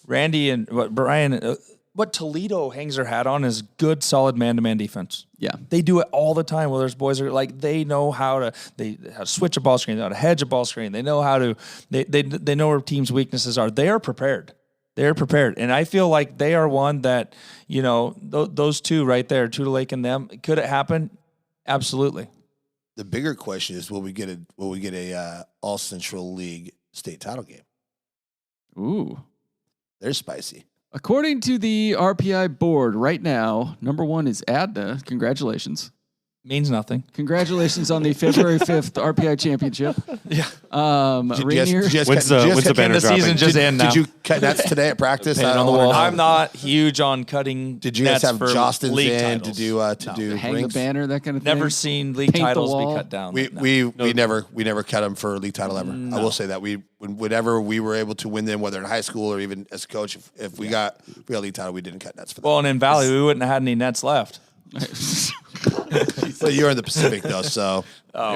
Randy and Brian, what Toledo hangs their hat on is good, solid man-to-man defense. Yeah. They do it all the time. Well, there's boys that are like, they know how to switch a ball screen, they know how to hedge a ball screen. They know how to, they know where teams' weaknesses are. They are prepared. They're prepared. And I feel like they are one that, those two right there, Tudor Lake and them, could it happen? Absolutely. The bigger question is, will we get a All Central League state title game? Ooh. They're spicy. According to the RPI board right now, number 1 is Adna. Congratulations. Means nothing. Congratulations on the February 5th RPI championship. Yeah. Rainier. When's the banner the dropping? season just end now. Did you cut nets today at practice? Paint on the wall. I'm not huge on cutting. Did you guys nets have for Jostins league in titles. to do hang rings? the banner, that kind of thing? Never seen league Paint the titles be wall. cut down. We never cut them for a league title ever. I will say that whenever we were able to win them, whether in high school or even as a coach, if we got a league title, we didn't cut nets for them. Well, and in Valley, we wouldn't have had any nets left. But you're in the Pacific though, so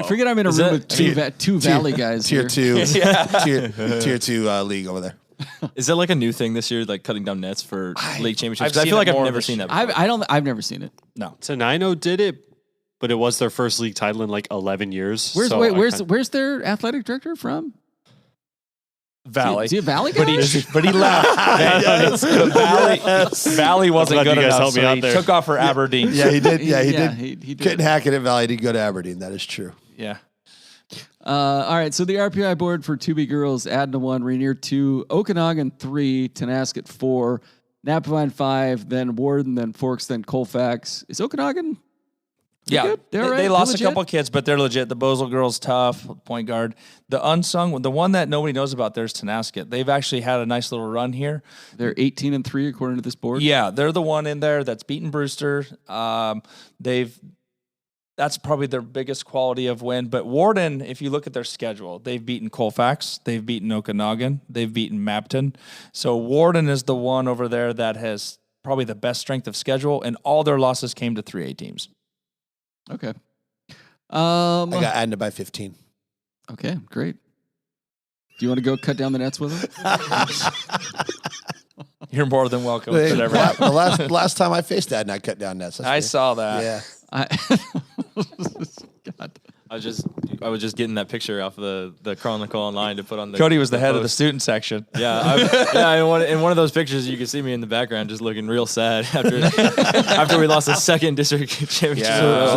Forget I'm in a room with two Valley guys. tier here. 2, tier 2 league over there. Is that like a new thing this year, like cutting down nets for league championships? I've 'Cause I seen feel like it I've more never this seen that. year. Before. I've never seen it. No. Tenino did it, but it was their first league title in like 11 years. Where's their athletic director from? Valley. Is he a Valley guy? But he left. Valley wasn't I'm glad good you guys enough, helped me so out he there. took off for Aberdeen. Yeah, he did. Yeah, he Yeah, did. he did. Couldn't hack it at Valley. He did go to Aberdeen. That is true. Yeah. All right, so the RPI board for 2B girls, Adna 1, Rainier 2, Okanagan 3, Tenasket 4, Napavine 5, then Warden, then Forks, then Colfax. Is Okanagan? Yeah, good? They're all right? they lost They're a couple kids, but they're legit. The Bozel girls tough, point guard. The unsung, the one that nobody knows about, there's Tenasket. They've actually had a nice little run here. They're 18-3 according to this board. Yeah, they're the one in there that's beaten Brewster. That's probably their biggest quality of win. But Warden, if you look at their schedule, they've beaten Colfax, they've beaten Okanagan, they've beaten Mapton. So Warden is the one over there that has probably the best strength of schedule, and all their losses came to 3A teams. Okay. I got Adna by 15. Okay, great. Do you want to go cut down the nets with them? You're more than welcome. Hey, Whatever happens. the last time I faced Adna, I cut down nets. That's I weird. saw that. Yeah. God. I was just getting that picture off the Chronicle online to put on the. Cody was the head of the post. student section. Yeah, in one of those pictures, you can see me in the background just looking real sad after we lost the second district championship. Yeah.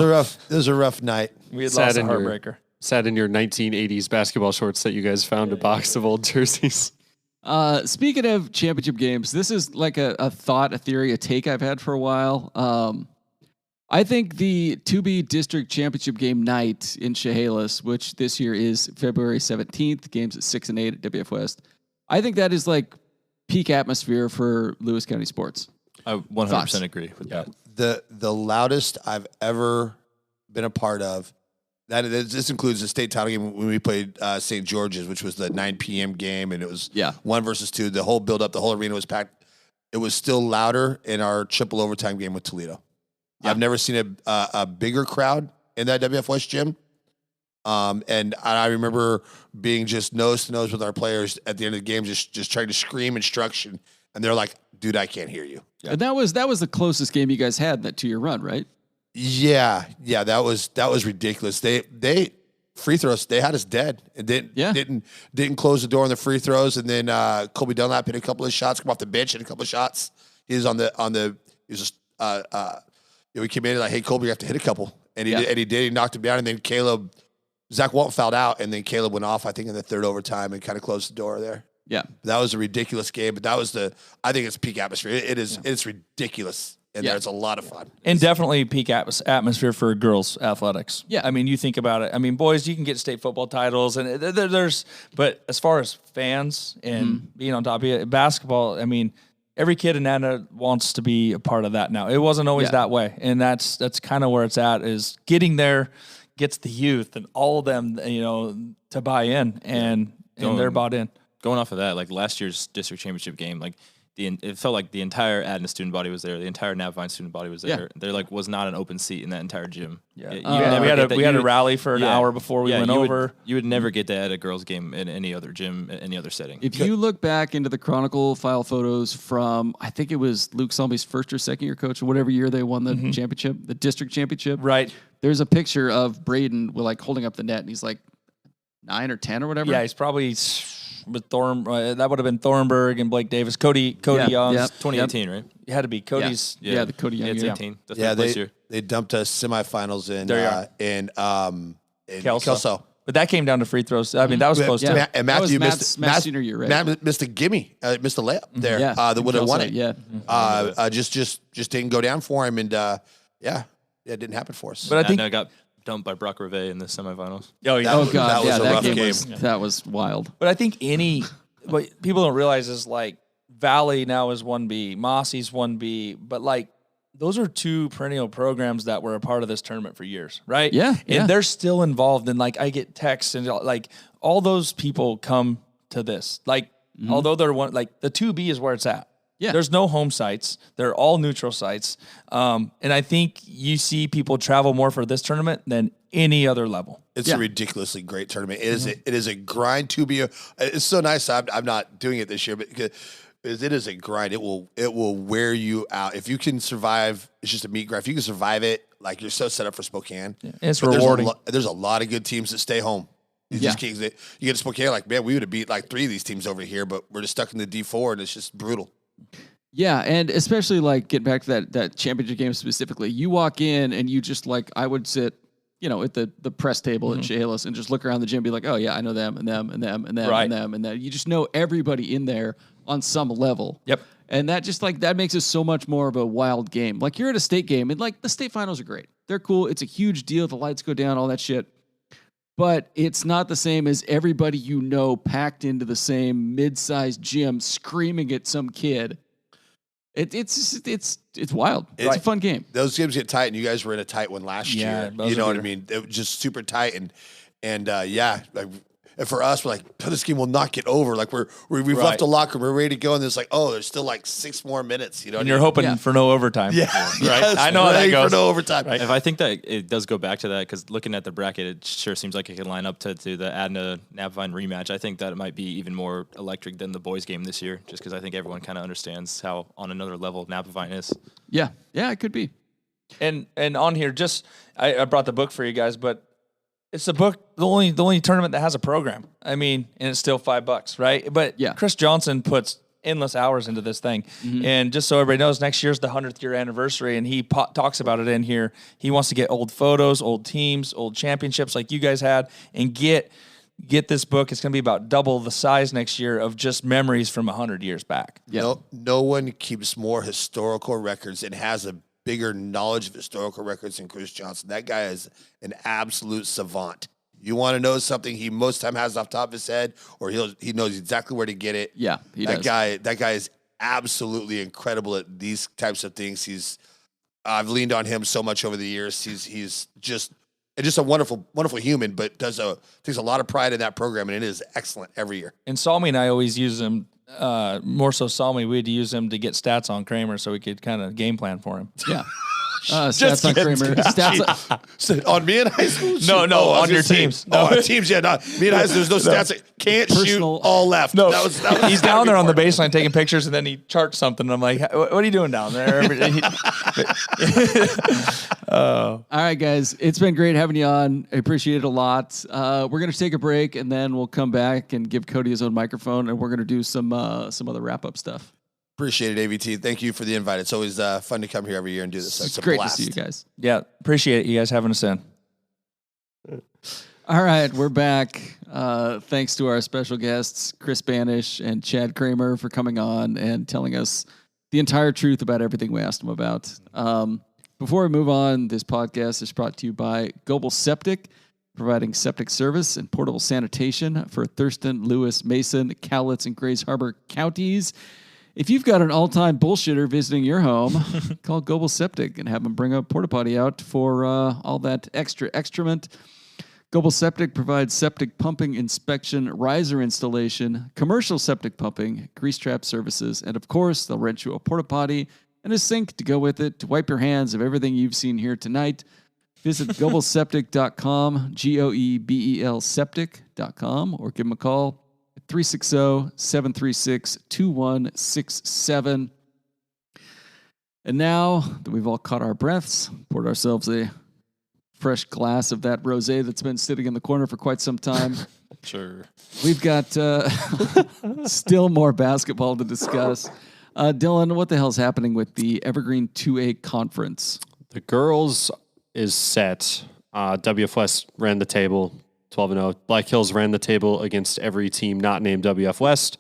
It was a rough night. We had Sad lost a in your- heartbreaker. Sat in your 1980s basketball shorts that you guys found a box of old jerseys. Speaking of championship games, this is like a thought, a theory, a take I've had for a while. I think the 2B district championship game night in Chehalis, which this year is February 17th, games at 6 and 8 at WF West. I think that is like peak atmosphere for Lewis County sports. I 100% agree with that. The loudest I've ever been a part of. This includes the state title game when we played St. George's, which was the 9 p.m. game, and it was 1 versus 2. The whole build-up, the whole arena was packed. It was still louder in our triple overtime game with Toledo. Yeah. I've never seen a bigger crowd in that WF West gym. And I remember being just nose to nose with our players at the end of the game, just trying to scream instruction. And they're like, dude, I can't hear you. Yeah. And that was the closest game you guys had in that 2-year run, right? Yeah, that was ridiculous. They free throws, they had us dead. And didn't close the door on the free throws. And then Colby Dunlap hit a couple of shots, come off the bench, hit a couple of shots. He was he was just we came in like, hey Colby, you have to hit a couple. And he did, he knocked him down, and then Zach Walton fouled out, and then Caleb went off, I think, in the third overtime and kind of closed the door there. Yeah. That was a ridiculous game, but I think it's peak atmosphere. It's ridiculous. And there, it's a lot of fun. And definitely peak atmosphere for girls athletics. Yeah. I mean, you think about it. I mean, boys, you can get state football titles, and but as far as fans and being on top of it, basketball, I mean, every kid in Adna wants to be a part of that now. It wasn't always that way. And that's kind of where it's at, is getting there gets the youth and all of them, to buy in, and they're bought in. Going off of that, like last year's district championship game, like it felt like the entire Adna student body was there. The entire Napvine student body was there. Yeah. There was not an open seat in that entire gym. Yeah, we had a rally for an hour before we went over. You would never get that at a girls' game in any other gym, in any other setting. If you look back into the Chronicle file photos from, I think it was Luke Selby's first or second year coach, or whatever year they won the championship, the district championship. Right. There's a picture of Braden with holding up the net, and he's like 9 or 10 or whatever. Yeah, he's probably with that would have been Thornburg and Blake Davis, Cody Young. Yep. 2018, right? It had to be Cody's. Yeah, the Kody Young. It's year. 18. That's my place year. They dumped us semifinals in Kelso. But that came down to free throws. I mean, that was close to. And Matthew Matt's senior year, right? Matt missed a gimme, missed a layup there. That would have won it. Yeah. Just didn't go down for him, and it didn't happen for us. But I think I got dumped by Brock Reve in the semifinals. Oh God, that was a rough game. That was wild. But I think what people don't realize is Valley now is 1B, Mossy's 1B, but those are two perennial programs that were a part of this tournament for years, right? Yeah. And they're still involved in I get texts and all those people come to this. Although they're the 2B is where it's at. Yeah. There's no home sites. They're all neutral sites. And I think you see people travel more for this tournament than any other level. It's a ridiculously great tournament. It is a grind to be. It's so nice. I'm not doing it this year, but because it is a grind. It will wear you out if you can survive. It's just a meat grind. If you can survive it, like you're so set up for Spokane. Yeah. It's but rewarding. There's a lot of good teams that stay home. You just can't. You get to Spokane, like, man, we would have beat like 3 of these teams over here, but we're just stuck in the D4, and it's just brutal. Yeah, and especially like getting back to that championship game specifically, you walk in and you just like I would sit, at the press table at Chehalis and just look around the gym and be like, oh yeah, I know them and them and them and them and them and that. You just know everybody in there on some level. Yep. And that just like that makes it so much more of a wild game. Like you're at a state game and like the state finals are great. They're cool. It's a huge deal. The lights go down, all that shit. But it's not the same as everybody packed into the same mid-sized gym screaming at some kid. It's wild. It's a fun game. Those games get tight, and you guys were in a tight one last year. You know what I mean? It was just super tight, and like. And for us, we're like, this game will not get over. Like we've left the locker, we're ready to go, and there's like, there's still like 6 more minutes. And you're hoping for no overtime. Yeah, right. Yes, I know how that goes. For no overtime. Right. If I think that it does go back to that, because looking at the bracket, it sure seems like it could line up to the Adna Napvine rematch. I think that it might be even more electric than the boys game this year, just because I think everyone kind of understands how on another level Napvine is. Yeah, it could be. And on here, just I brought the book for you guys, but. It's the book, the only tournament that has a program. I mean, and it's still $5, right? But Chris Johnson puts endless hours into this thing. Mm-hmm. And just so everybody knows, next year's the 100th year anniversary, and he talks about it in here. He wants to get old photos, old teams, old championships like you guys had, and get this book. It's going to be about double the size next year of just memories from 100 years back. Yeah. No one keeps more historical records and has a bigger knowledge of historical records than Chris Johnson. That guy is an absolute savant. You want to know something he most time has off the top of his head, or he knows exactly where to get it. Yeah, he does. That guy is absolutely incredible at these types of things. I've leaned on him so much over the years. He's just a wonderful, wonderful human, but takes a lot of pride in that program, and it is excellent every year. And Salmi and I always use him. More so Salmi, we had to use him to get stats on Cramer so we could kind of game plan for him. Yeah. Stats on Cramer. Stats on me in high school? No, on your teams. No, on teams, yeah. No, me in high school, there's no stats. Can't shoot all left. No, that was he's down there on the baseline taking pictures, and then he charts something. And I'm like, what are you doing down there? All right, guys. It's been great having you on. I appreciate it a lot. We're going to take a break, and then we'll come back and give Kody his own microphone, and we're going to do some other wrap-up stuff. Appreciate it, AVT. Thank you for the invite. It's always fun to come here every year and do this. It's great to see you guys. Yeah, appreciate it, you guys having us in. All right, we're back. Thanks to our special guests, Chris Bannish and Chad Cramer, for coming on and telling us the entire truth about everything we asked them about. Before we move on, this podcast is brought to you by Global Septic, providing septic service and portable sanitation for Thurston, Lewis, Mason, Cowlitz, and Grays Harbor counties. If you've got an all-time bullshitter visiting your home, call Global Septic and have them bring a porta potty out for all that extra excrement. Global Septic provides septic pumping inspection, riser installation, commercial septic pumping, grease trap services, and of course, they'll rent you a porta potty and a sink to go with it to wipe your hands of everything you've seen here tonight. Visit globalseptic.com, GOEBEL septic.com, or give them a call at 360-736-2167. And now that we've all caught our breaths, poured ourselves a fresh glass of that rosé that's been sitting in the corner for quite some time. Sure. We've got still more basketball to discuss. Dylan, what the hell's happening with the Evergreen 2A conference? The girls is set. WF West ran the table 12-0. Black Hills ran the table against every team not named WF West.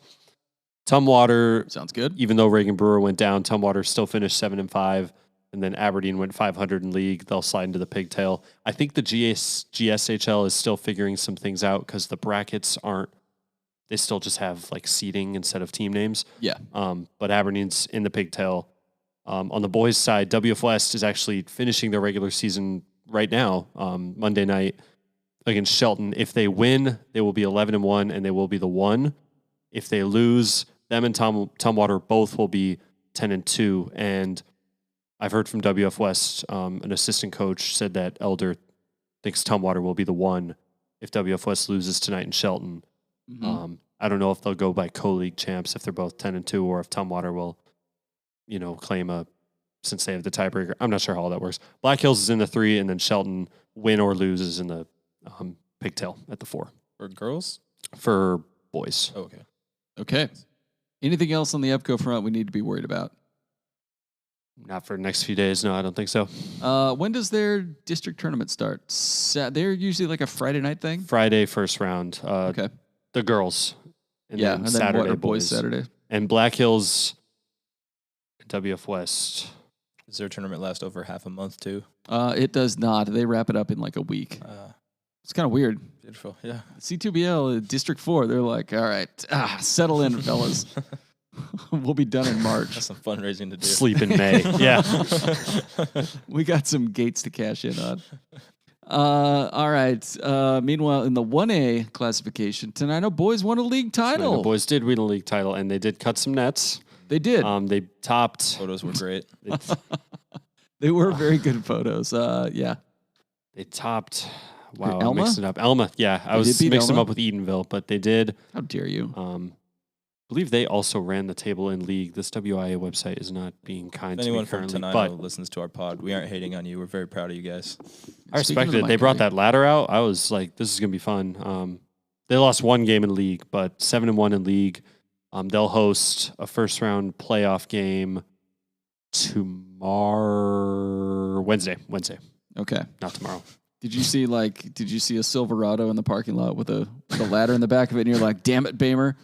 Tumwater, sounds good. Even though Reagan Brewer went down, Tumwater still finished 7-5, and then Aberdeen went 500 in league. They'll slide into the pigtail. I think the GSHL is still figuring some things out because the brackets aren't. They still just have like seeding instead of team names. Yeah. But Aberdeen's in the pigtail. On the boys' side, WF West is actually finishing their regular season right now, Monday night against Shelton. If they win, they will be 11-1, and they will be the 1. If they lose, them and Tumwater both will be 10-2, and I've heard from WF West, an assistant coach said that Elder thinks Tumwater will be the one if WF West loses tonight in Shelton. Mm-hmm. I don't know if they'll go by co-league champs if they're both 10-2, or if Tumwater will, claim since they have the tiebreaker. I'm not sure how all that works. Black Hills is in the 3, and then Shelton, win or lose, is in the pigtail at the 4. For girls? For boys. Oh, okay. Okay. Anything else on the EvCo front we need to be worried about? Not for the next few days. No, I don't think so. When does their district tournament start? They're usually like a Friday night thing? Friday, first round. Okay. The girls. And yeah, then and then Saturday, what are boys Saturday? And Black Hills, WF West. Does their tournament last over half a month, too? It does not. They wrap it up in like a week. It's kind of weird. Beautiful, yeah. C2BL, District 4, they're like, all right, settle in, fellas. We'll be done in March. That's some fundraising to do. Sleep in May. Yeah. We got some gates to cash in on. All right. Meanwhile, in the 1A classification, Tenino boys won a league title. The boys did win a league title, and they did cut some nets. They did. They topped. Photos were great. They were very good photos. Yeah. They topped. Wow, Elma? I mixed it up. Elma, yeah. I They was did beat mixing them Elma? up with Edenville, but they did. How dare you? I believe they also ran the table in league. This WIA website is not being kind If to me anyone from currently, Tenino but listens to our pod, we aren't hating on you. We're very proud of you guys. I respected Speaking of it. the They brought mic, that ladder out. I was like, this is going to be fun. They lost one game in league, but 7-1 in league. They'll host a first-round playoff game Wednesday. Okay. Not tomorrow. Did you see a Silverado in the parking lot with a ladder in the back of it, and you're like, damn it, Bamer?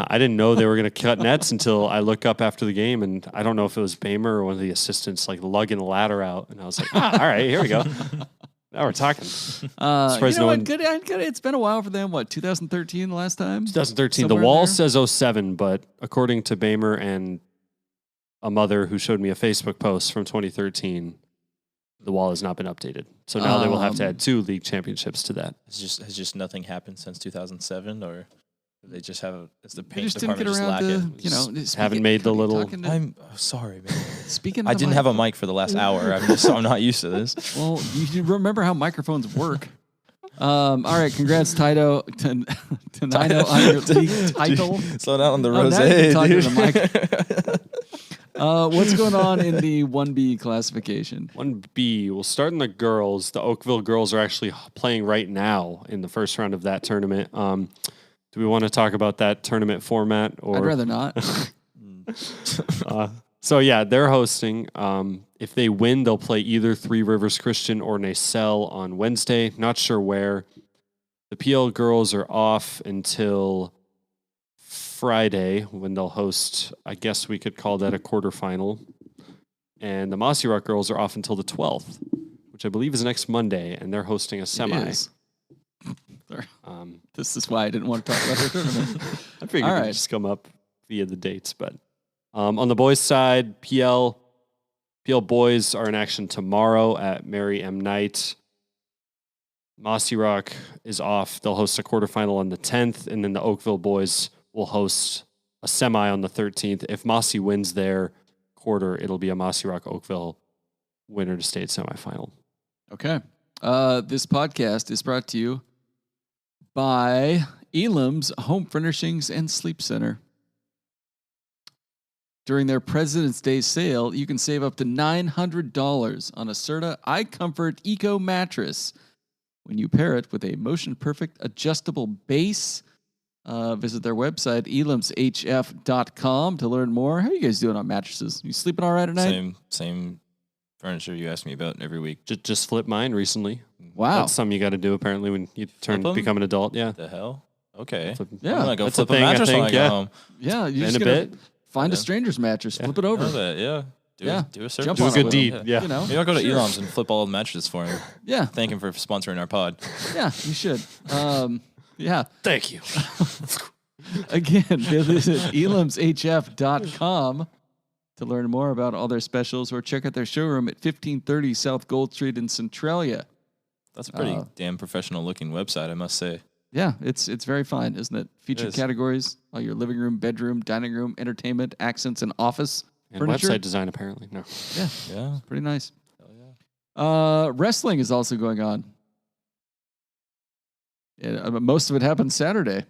I didn't know they were going to cut nets until I look up after the game, and I don't know if it was Bamer or one of the assistants like lugging the ladder out, and I was like, all right, here we go. Now we're talking. Good. It's been a while for them. What, 2013 the last time? 2013. Somewhere The wall in says 07, but according to Bamer and a mother who showed me a Facebook post from 2013, the wall has not been updated. So now they will have to add 2 league championships to that. Has just nothing happened since 2007, or do they just have is the They paint just didn't department get just around lacking? to, Haven't made the little- I'm sorry, man. Speaking. I of the didn't have a microphone- mic for the last hour. I'm not used to this. Well, you remember how microphones work. All right, congrats, Tenino, on your league title. Slow down on the Oh, rose, now you can talk dude. to the What's going on in the 1B classification? 1B, we'll start in the girls. The Oakville girls are actually playing right now in the first round of that tournament. Do we want to talk about that tournament format? Or I'd rather not. So yeah, they're hosting. If they win, they'll play either Three Rivers Christian or Nacelle on Wednesday. Not sure where. The PL girls are off until Friday when they'll host, I guess we could call that a quarterfinal. And the Mossy Rock girls are off until the 12th, which I believe is next Monday, and they're hosting a semi. It is. This is why I didn't want to talk about their tournament. I figured All it right. would just come up via the dates, but on the boys' side, PL boys are in action tomorrow at Mary M. Knight. Mossy Rock is off. They'll host a quarterfinal on the 10th, and then the Oakville boys will host a semi on the 13th. If Mossy wins their quarter, it'll be a Mossy Rock Oakville winner to state semifinal. Okay. This podcast is brought to you by Elam's Home Furnishings and Sleep Center. During their President's Day sale, you can save up to $900 on a Serta iComfort Eco mattress when you pair it with a motion-perfect adjustable base. Visit their website, elamshf.com, to learn more. How are you guys doing on mattresses? You sleeping all right at night? Same furniture you ask me about every week. Just flipped mine recently. Wow. That's something you got to do apparently when you Flip 'em? become an adult. Yeah. The hell? Okay. Yeah. I'm gonna go That's a flip a thing, I mattress when I think, go yeah. home. Yeah, you're In just a going to bit. find a Yeah. stranger's mattress, flip it I over. know that, yeah. Do a service. Jump Do a on it good with deed. them. Yeah. You know? Maybe I'll go to Sure. Elam's and flip all the mattresses for him. Yeah, Thank him for sponsoring our pod. yeah, you should. Yeah. Thank you. Again, visit elamshf.com to learn more about all their specials, or check out their showroom at 1530 South Gold Street in Centralia. That's a pretty damn professional looking website, I must say. Yeah, it's very fine, isn't it? Featured is. categories: all your living room, bedroom, dining room, entertainment, accents, and office And furniture. website design, apparently. No. Yeah, Yeah. pretty nice. Hell yeah. Wrestling is also going on. Yeah, most of it happened Saturday.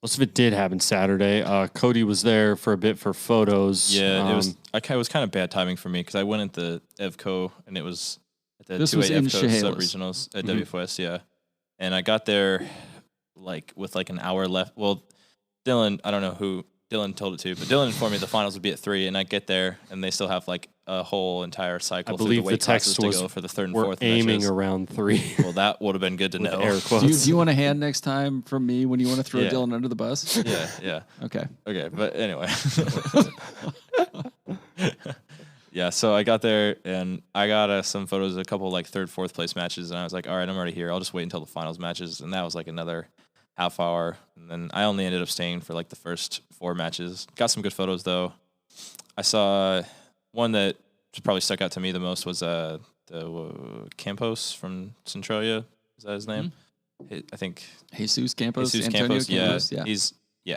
Most of it did happen Saturday. Kody was there for a bit for photos. Yeah, it was kind of bad timing for me because I went at the EvCo and it was at the This 2A was in EvCo Chehalis. sub-regionals at WFS, yeah. And I got there with an hour left. Well, Dylan, I don't know who Dylan told it to, but Dylan informed me the finals would be at 3, and I get there and they still have like a whole entire cycle I through believe the the weight classes text to was go for the third and we're fourth aiming matches. around 3. Well, that would have been good to With know. air quotes. Do you want a hand next time from me when you want to throw Yeah. Dylan under the bus? Yeah. Okay. Okay, but anyway. Yeah, so I got there and I got some photos of a couple like third, fourth place matches, and I was like, all right, I'm already here. I'll just wait until the finals matches, and that was like another half hour, and then I only ended up staying for like the first 4 matches. Got some good photos though. I saw one that just probably stuck out to me the most was the Campos from Centralia. Is that his name? I think Jesus Campos. Jesus Antonio Campos, Campos.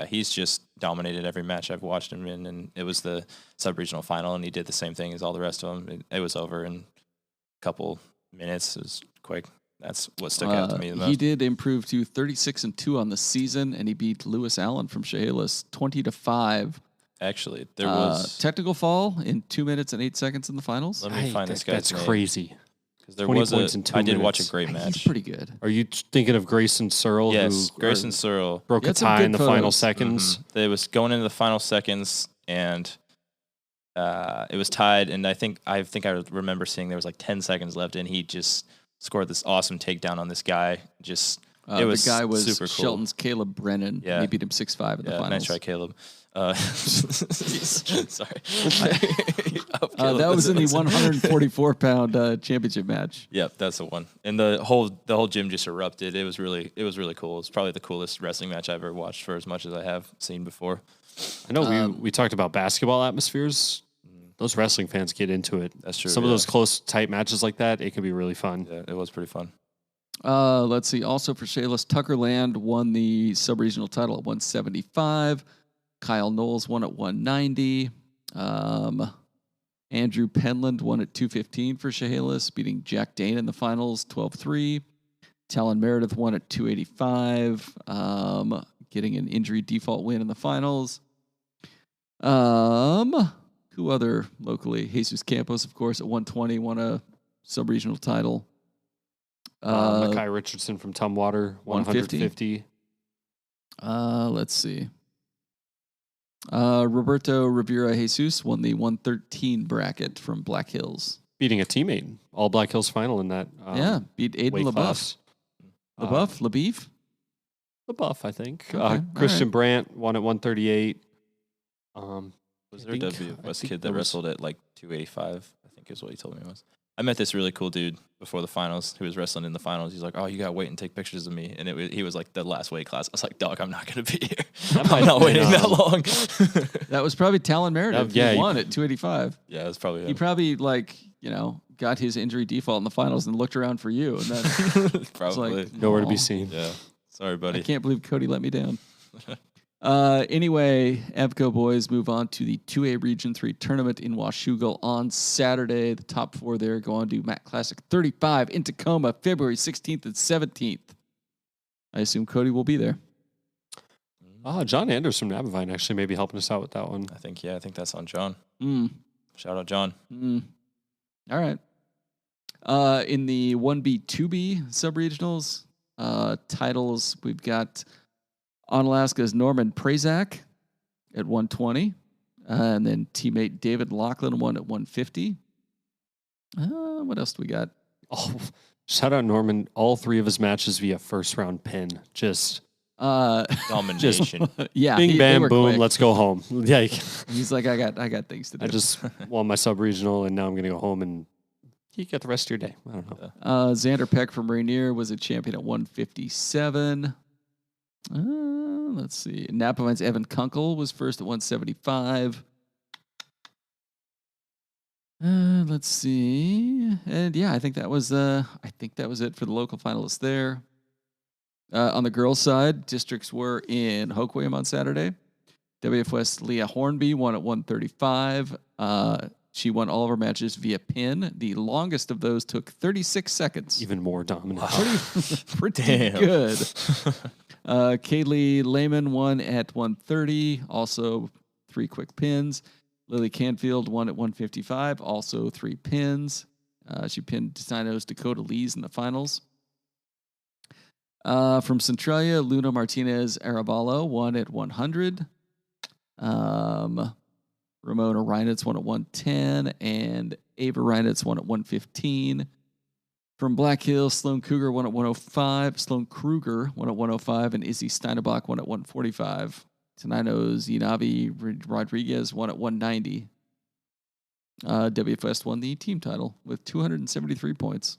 he's just dominated every match I've watched him in, and it was the sub-regional final, and he did the same thing as all the rest of them. It was over in a couple minutes. It was quick. That's what stuck out to me the most. He did improve to 36-2 on the season, and he beat Lewis Allen from Chehalis 20-5. Actually, there was technical fall in 2 minutes and 8 seconds in the finals. Let me find this guy's That's name. crazy. Because there 20 was points in 2 I did watch a minutes. great He's match. pretty good. Are you thinking of Grayson Searle? Yes, who Grayson Searle. broke He a had some tie good in the final photos. seconds. It was going into the final seconds, and it was tied. And I think I remember seeing there was like 10 seconds left, and he just scored this awesome takedown on this guy. Just it was the guy was super cool. Shelton's Caleb Brennan. Yeah. He beat him 6-5 in the finals. Nice try, Caleb. Sorry. That was in the 144-pound championship match. Yep, that's the one. And the whole gym just erupted. It was really cool. It's probably the coolest wrestling match I've ever watched for as much as I have seen before. I know we talked about basketball atmospheres. Those wrestling fans get into it. That's true. Some of those close, tight matches like that, it can be really fun. Yeah, it was pretty fun. Let's see. Also for Chehalis, Tucker Land won the sub-regional title at 175. Kyle Knowles won at 190. Andrew Penland won at 215 for Chehalis, beating Jack Dane in the finals 12-3. Talon Meredith won at 285, getting an injury default win in the finals. Who other locally? Jesus Campos, of course, at 120 won a sub-regional title. Mackay Richardson from Tumwater, 150. Let's see. Roberto Rivera Jesus won the 113 bracket from Black Hills. Beating a teammate, all Black Hills final in that. Beat Aiden weight LaBeouf. class. LaBeouf? LaBeouf, I think. Okay, Christian all Brandt won at 138. Was there a WFS kid that wrestled at like 285? I think is what he told me it was. I met this really cool dude before the finals who was wrestling in the finals. He's like, "Oh, you gotta wait and take pictures of me." And he was like the last weight class. I was like, "Dog, I'm not gonna be here. I'm not waiting that long." That was probably Talon Meredith. Yeah, He won at 285. Yeah, that's probably He him. probably got his injury default in the finals and looked around for you. And then Probably. like, Nowhere to "Aw, be seen. Yeah. Sorry, I buddy. can't believe Kody let me down. Anyway, EvCo boys move on to the 2A Region 3 tournament in Washougal on Saturday. The top 4 there go on to Matt Classic 35 in Tacoma, February 16th and 17th. I assume Kody will be there. John Anders from Navavine actually may be helping us out with that one. I think that's on John. Mm. Shout out John. All right. In the 1B, 2B sub-regionals, titles, we've got Onalaska's Norman Prazak at 120. And then teammate David Lachlan won at 150. What else do we got? Oh, shout out Norman. All 3 of his matches via first round pin. Just Domination. yeah. bing, they bam, were boom. quick. Let's go home. Yeah, He's like, I got things to do. I just won my sub regional, and now I'm gonna go home and you get the rest of your day. I don't know. Xander Peck from Rainier was a champion at 157. Let's see. Napavine's Evan Kunkel was first at 175. Let's see. And yeah, I think that was it for the local finalists there. On the girls' side, districts were in Hoquiam on Saturday. WFS Leah Hornby won at 135. She won all of her matches via pin. The longest of those took 36 seconds. Even more dominant. Pretty good. Kaylee Lehman won at 130. Also 3 quick pins. Lily Canfield won at 155. Also 3 pins. She pinned Tenino's Dakota Lees in the finals. From Centralia, Luna Martinez Arabalo won at 100. Ramona Reinitz won at 110, and Ava Reinitz won at 115. From Black Hills, Sloan Kruger won at 105. Sloan Kruger won at 105, and Izzy Steinebach won at 145. Tenino's Yinavi Rodriguez won at 190. WFest won the team title with 273 points.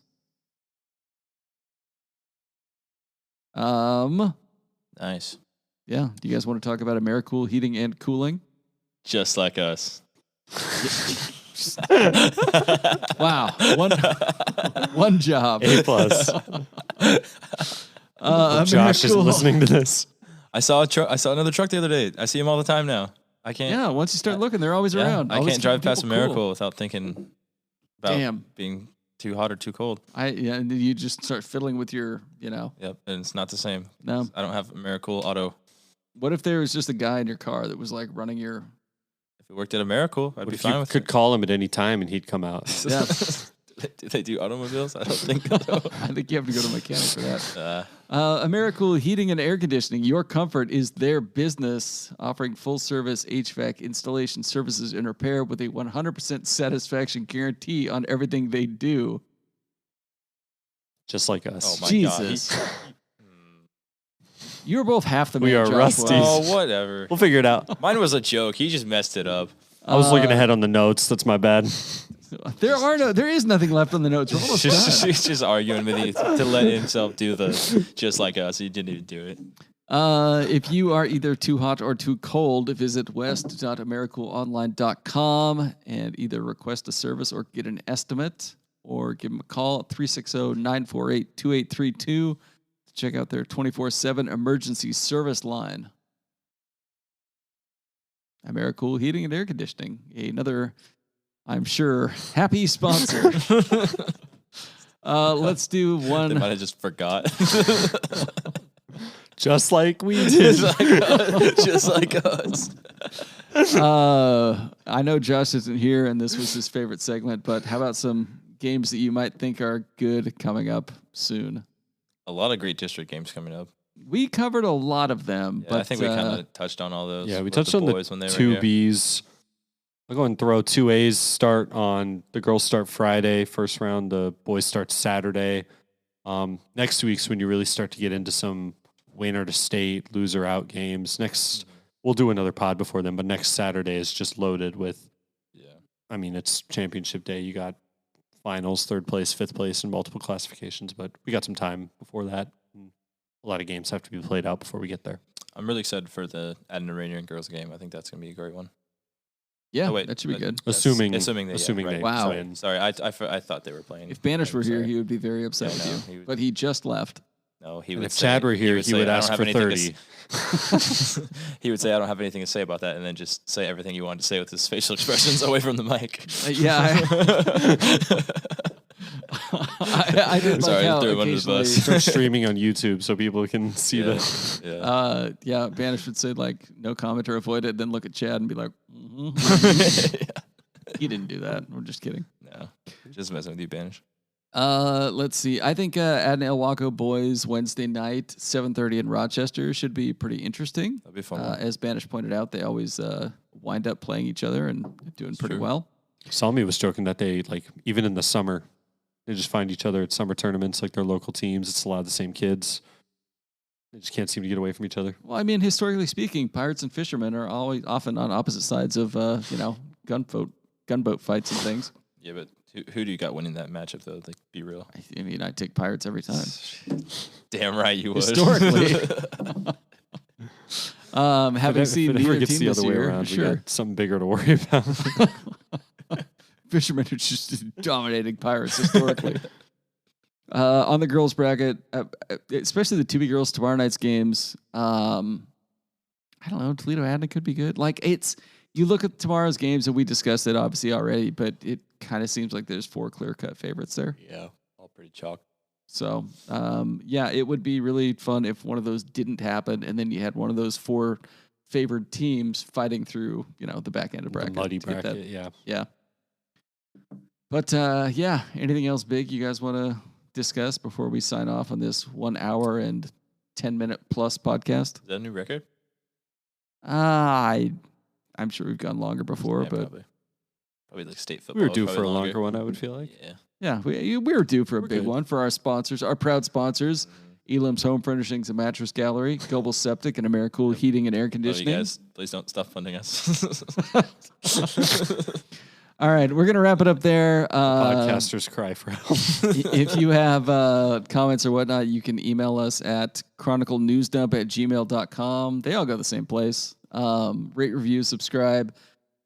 Nice. Yeah. Do you guys want to talk about AmeriCool heating and cooling? Just like us. Wow. One job. A+. Josh isn't listening to this. I saw another truck the other day. I see him all the time now. I can't. Yeah, once you start looking, they're always around. I Always can't drive past keeping people AmeriCool without thinking about being too hot or too cold. And you just start fiddling with your, Yep, and it's not the same. No. I don't have AmeriCool auto. What if there was just a guy in your car that was like running your... If it worked at AmeriCool, I'd be fine with it. You could call him at any time and he'd come out. Yeah. Do they do automobiles? I don't think so. I think you have to go to a mechanic for that. AmeriCool Heating and Air Conditioning. Your comfort is their business, offering full-service HVAC installation services and repair with a 100% satisfaction guarantee on everything they do. Just like us. Oh my Jesus. God. You were both half the man. We are Josh rusty. was. Oh, whatever. We'll figure it out. Mine was a joke. He just messed it up. I was looking ahead on the notes. That's my bad. There is nothing left on the notes. We're almost done. She's just arguing with you to let himself do the just like us. He didn't even do it. If you are either too hot or too cold, visit west.americoolonline.com and either request a service or get an estimate, or give them a call at 360-948-2832 to check out their 24/7 emergency service line. AmeriCool Heating and Air Conditioning, another, I'm sure, happy sponsor. Let's do one. They might have just forgot. Just like we did. Just like us. I know Josh isn't here, and this was his favorite segment, but how about some games that you might think are good coming up soon? A lot of great district games coming up. We covered a lot of them, Yeah, but I think we kind of touched on all those. Yeah, we with touched on the boys when they were 2 here. Bs. I'll go and throw 2As start on, the girls start Friday, first round, the boys start Saturday. Next week's when you really start to get into some winner to state, loser out games. We'll do another pod before then, but next Saturday is just loaded with, I mean, it's championship day. You got finals, 3rd place, 5th place, and multiple classifications, but we got some time before that. A lot of games have to be played out before we get there. I'm really excited for the Adna Rainier and girls game. I think that's going to be a great one. yeah, Oh, wait, that should be good. Assuming they they Wow. win. Sorry, I thought they were playing. If Bannish were here, Sorry. he would be very upset Yeah, with no, you, he would- but he just left. No, he And would. if Chad were here, he say, would "I don't ask have for anything 30. He would say, "I don't have anything to say about that," and then just say everything he wanted to say with his facial expressions away from the mic. I did Sorry, like how threw him under the bus. occasionally- Start streaming on YouTube so people can see this. Yeah. Bannish would say like no comment or avoid it, then look at Chad and be like, he didn't do that. We're just kidding. No, just messing with you, Bannish. Let's see. I think Adna EvCo boys Wednesday night, 7:30 in Rochester should be pretty interesting. That'll be fun. As Bannish pointed out, they always wind up playing each other and doing pretty true. well. Salmi was joking that they, like, even in the summer, they just find each other at summer tournaments, like their local teams. It's a lot of the same kids. They just can't seem to get away from each other. Well, I mean, historically speaking, pirates and fishermen are often on opposite sides of gunboat fights and things. Yeah, but who do you got winning that matchup though? Like, be real. I mean, I take pirates every time. Damn right you would. Historically. Having If seen it ever neither gets team the this other way year, around, we sure. got something bigger to worry about. Fishermen are just dominating pirates historically. On the girls bracket, especially the 2B girls tomorrow night's games. I don't know. Toledo Adna could be good. Like you look at tomorrow's games, and we discussed it obviously already, but it kind of seems like there's 4 clear-cut favorites there. Yeah, all pretty chalk. So, it would be really fun if one of those didn't happen, and then you had one of those 4 favored teams fighting through, the back end of bracket. The muddy bracket, Yeah. But, anything else big you guys want to discuss before we sign off on this 1 hour and 10-minute plus podcast? Is that a new record? I'm sure we've gone longer before, but probably like state football. We were due for a longer one, I would feel like. Yeah, we were due for a big one for our sponsors, our proud sponsors, Elam's Home Furnishings and Mattress Gallery, Global Septic, and Americool Heating and Air Conditioning. You guys, please don't stop funding us. All right, we're going to wrap it up there. Podcasters cry for help. If you have comments or whatnot, you can email us at chroniclenewsdump@gmail.com. They all go to the same place. Rate, review, subscribe.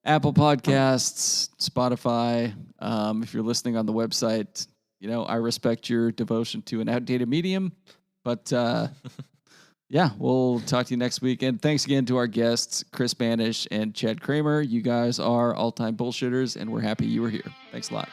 Apple Podcasts, Spotify. If you're listening on the website, I respect your devotion to an outdated medium. But, we'll talk to you next week. And thanks again to our guests, Chris Bannish and Chad Cramer. You guys are all-time bullshitters, and we're happy you were here. Thanks a lot.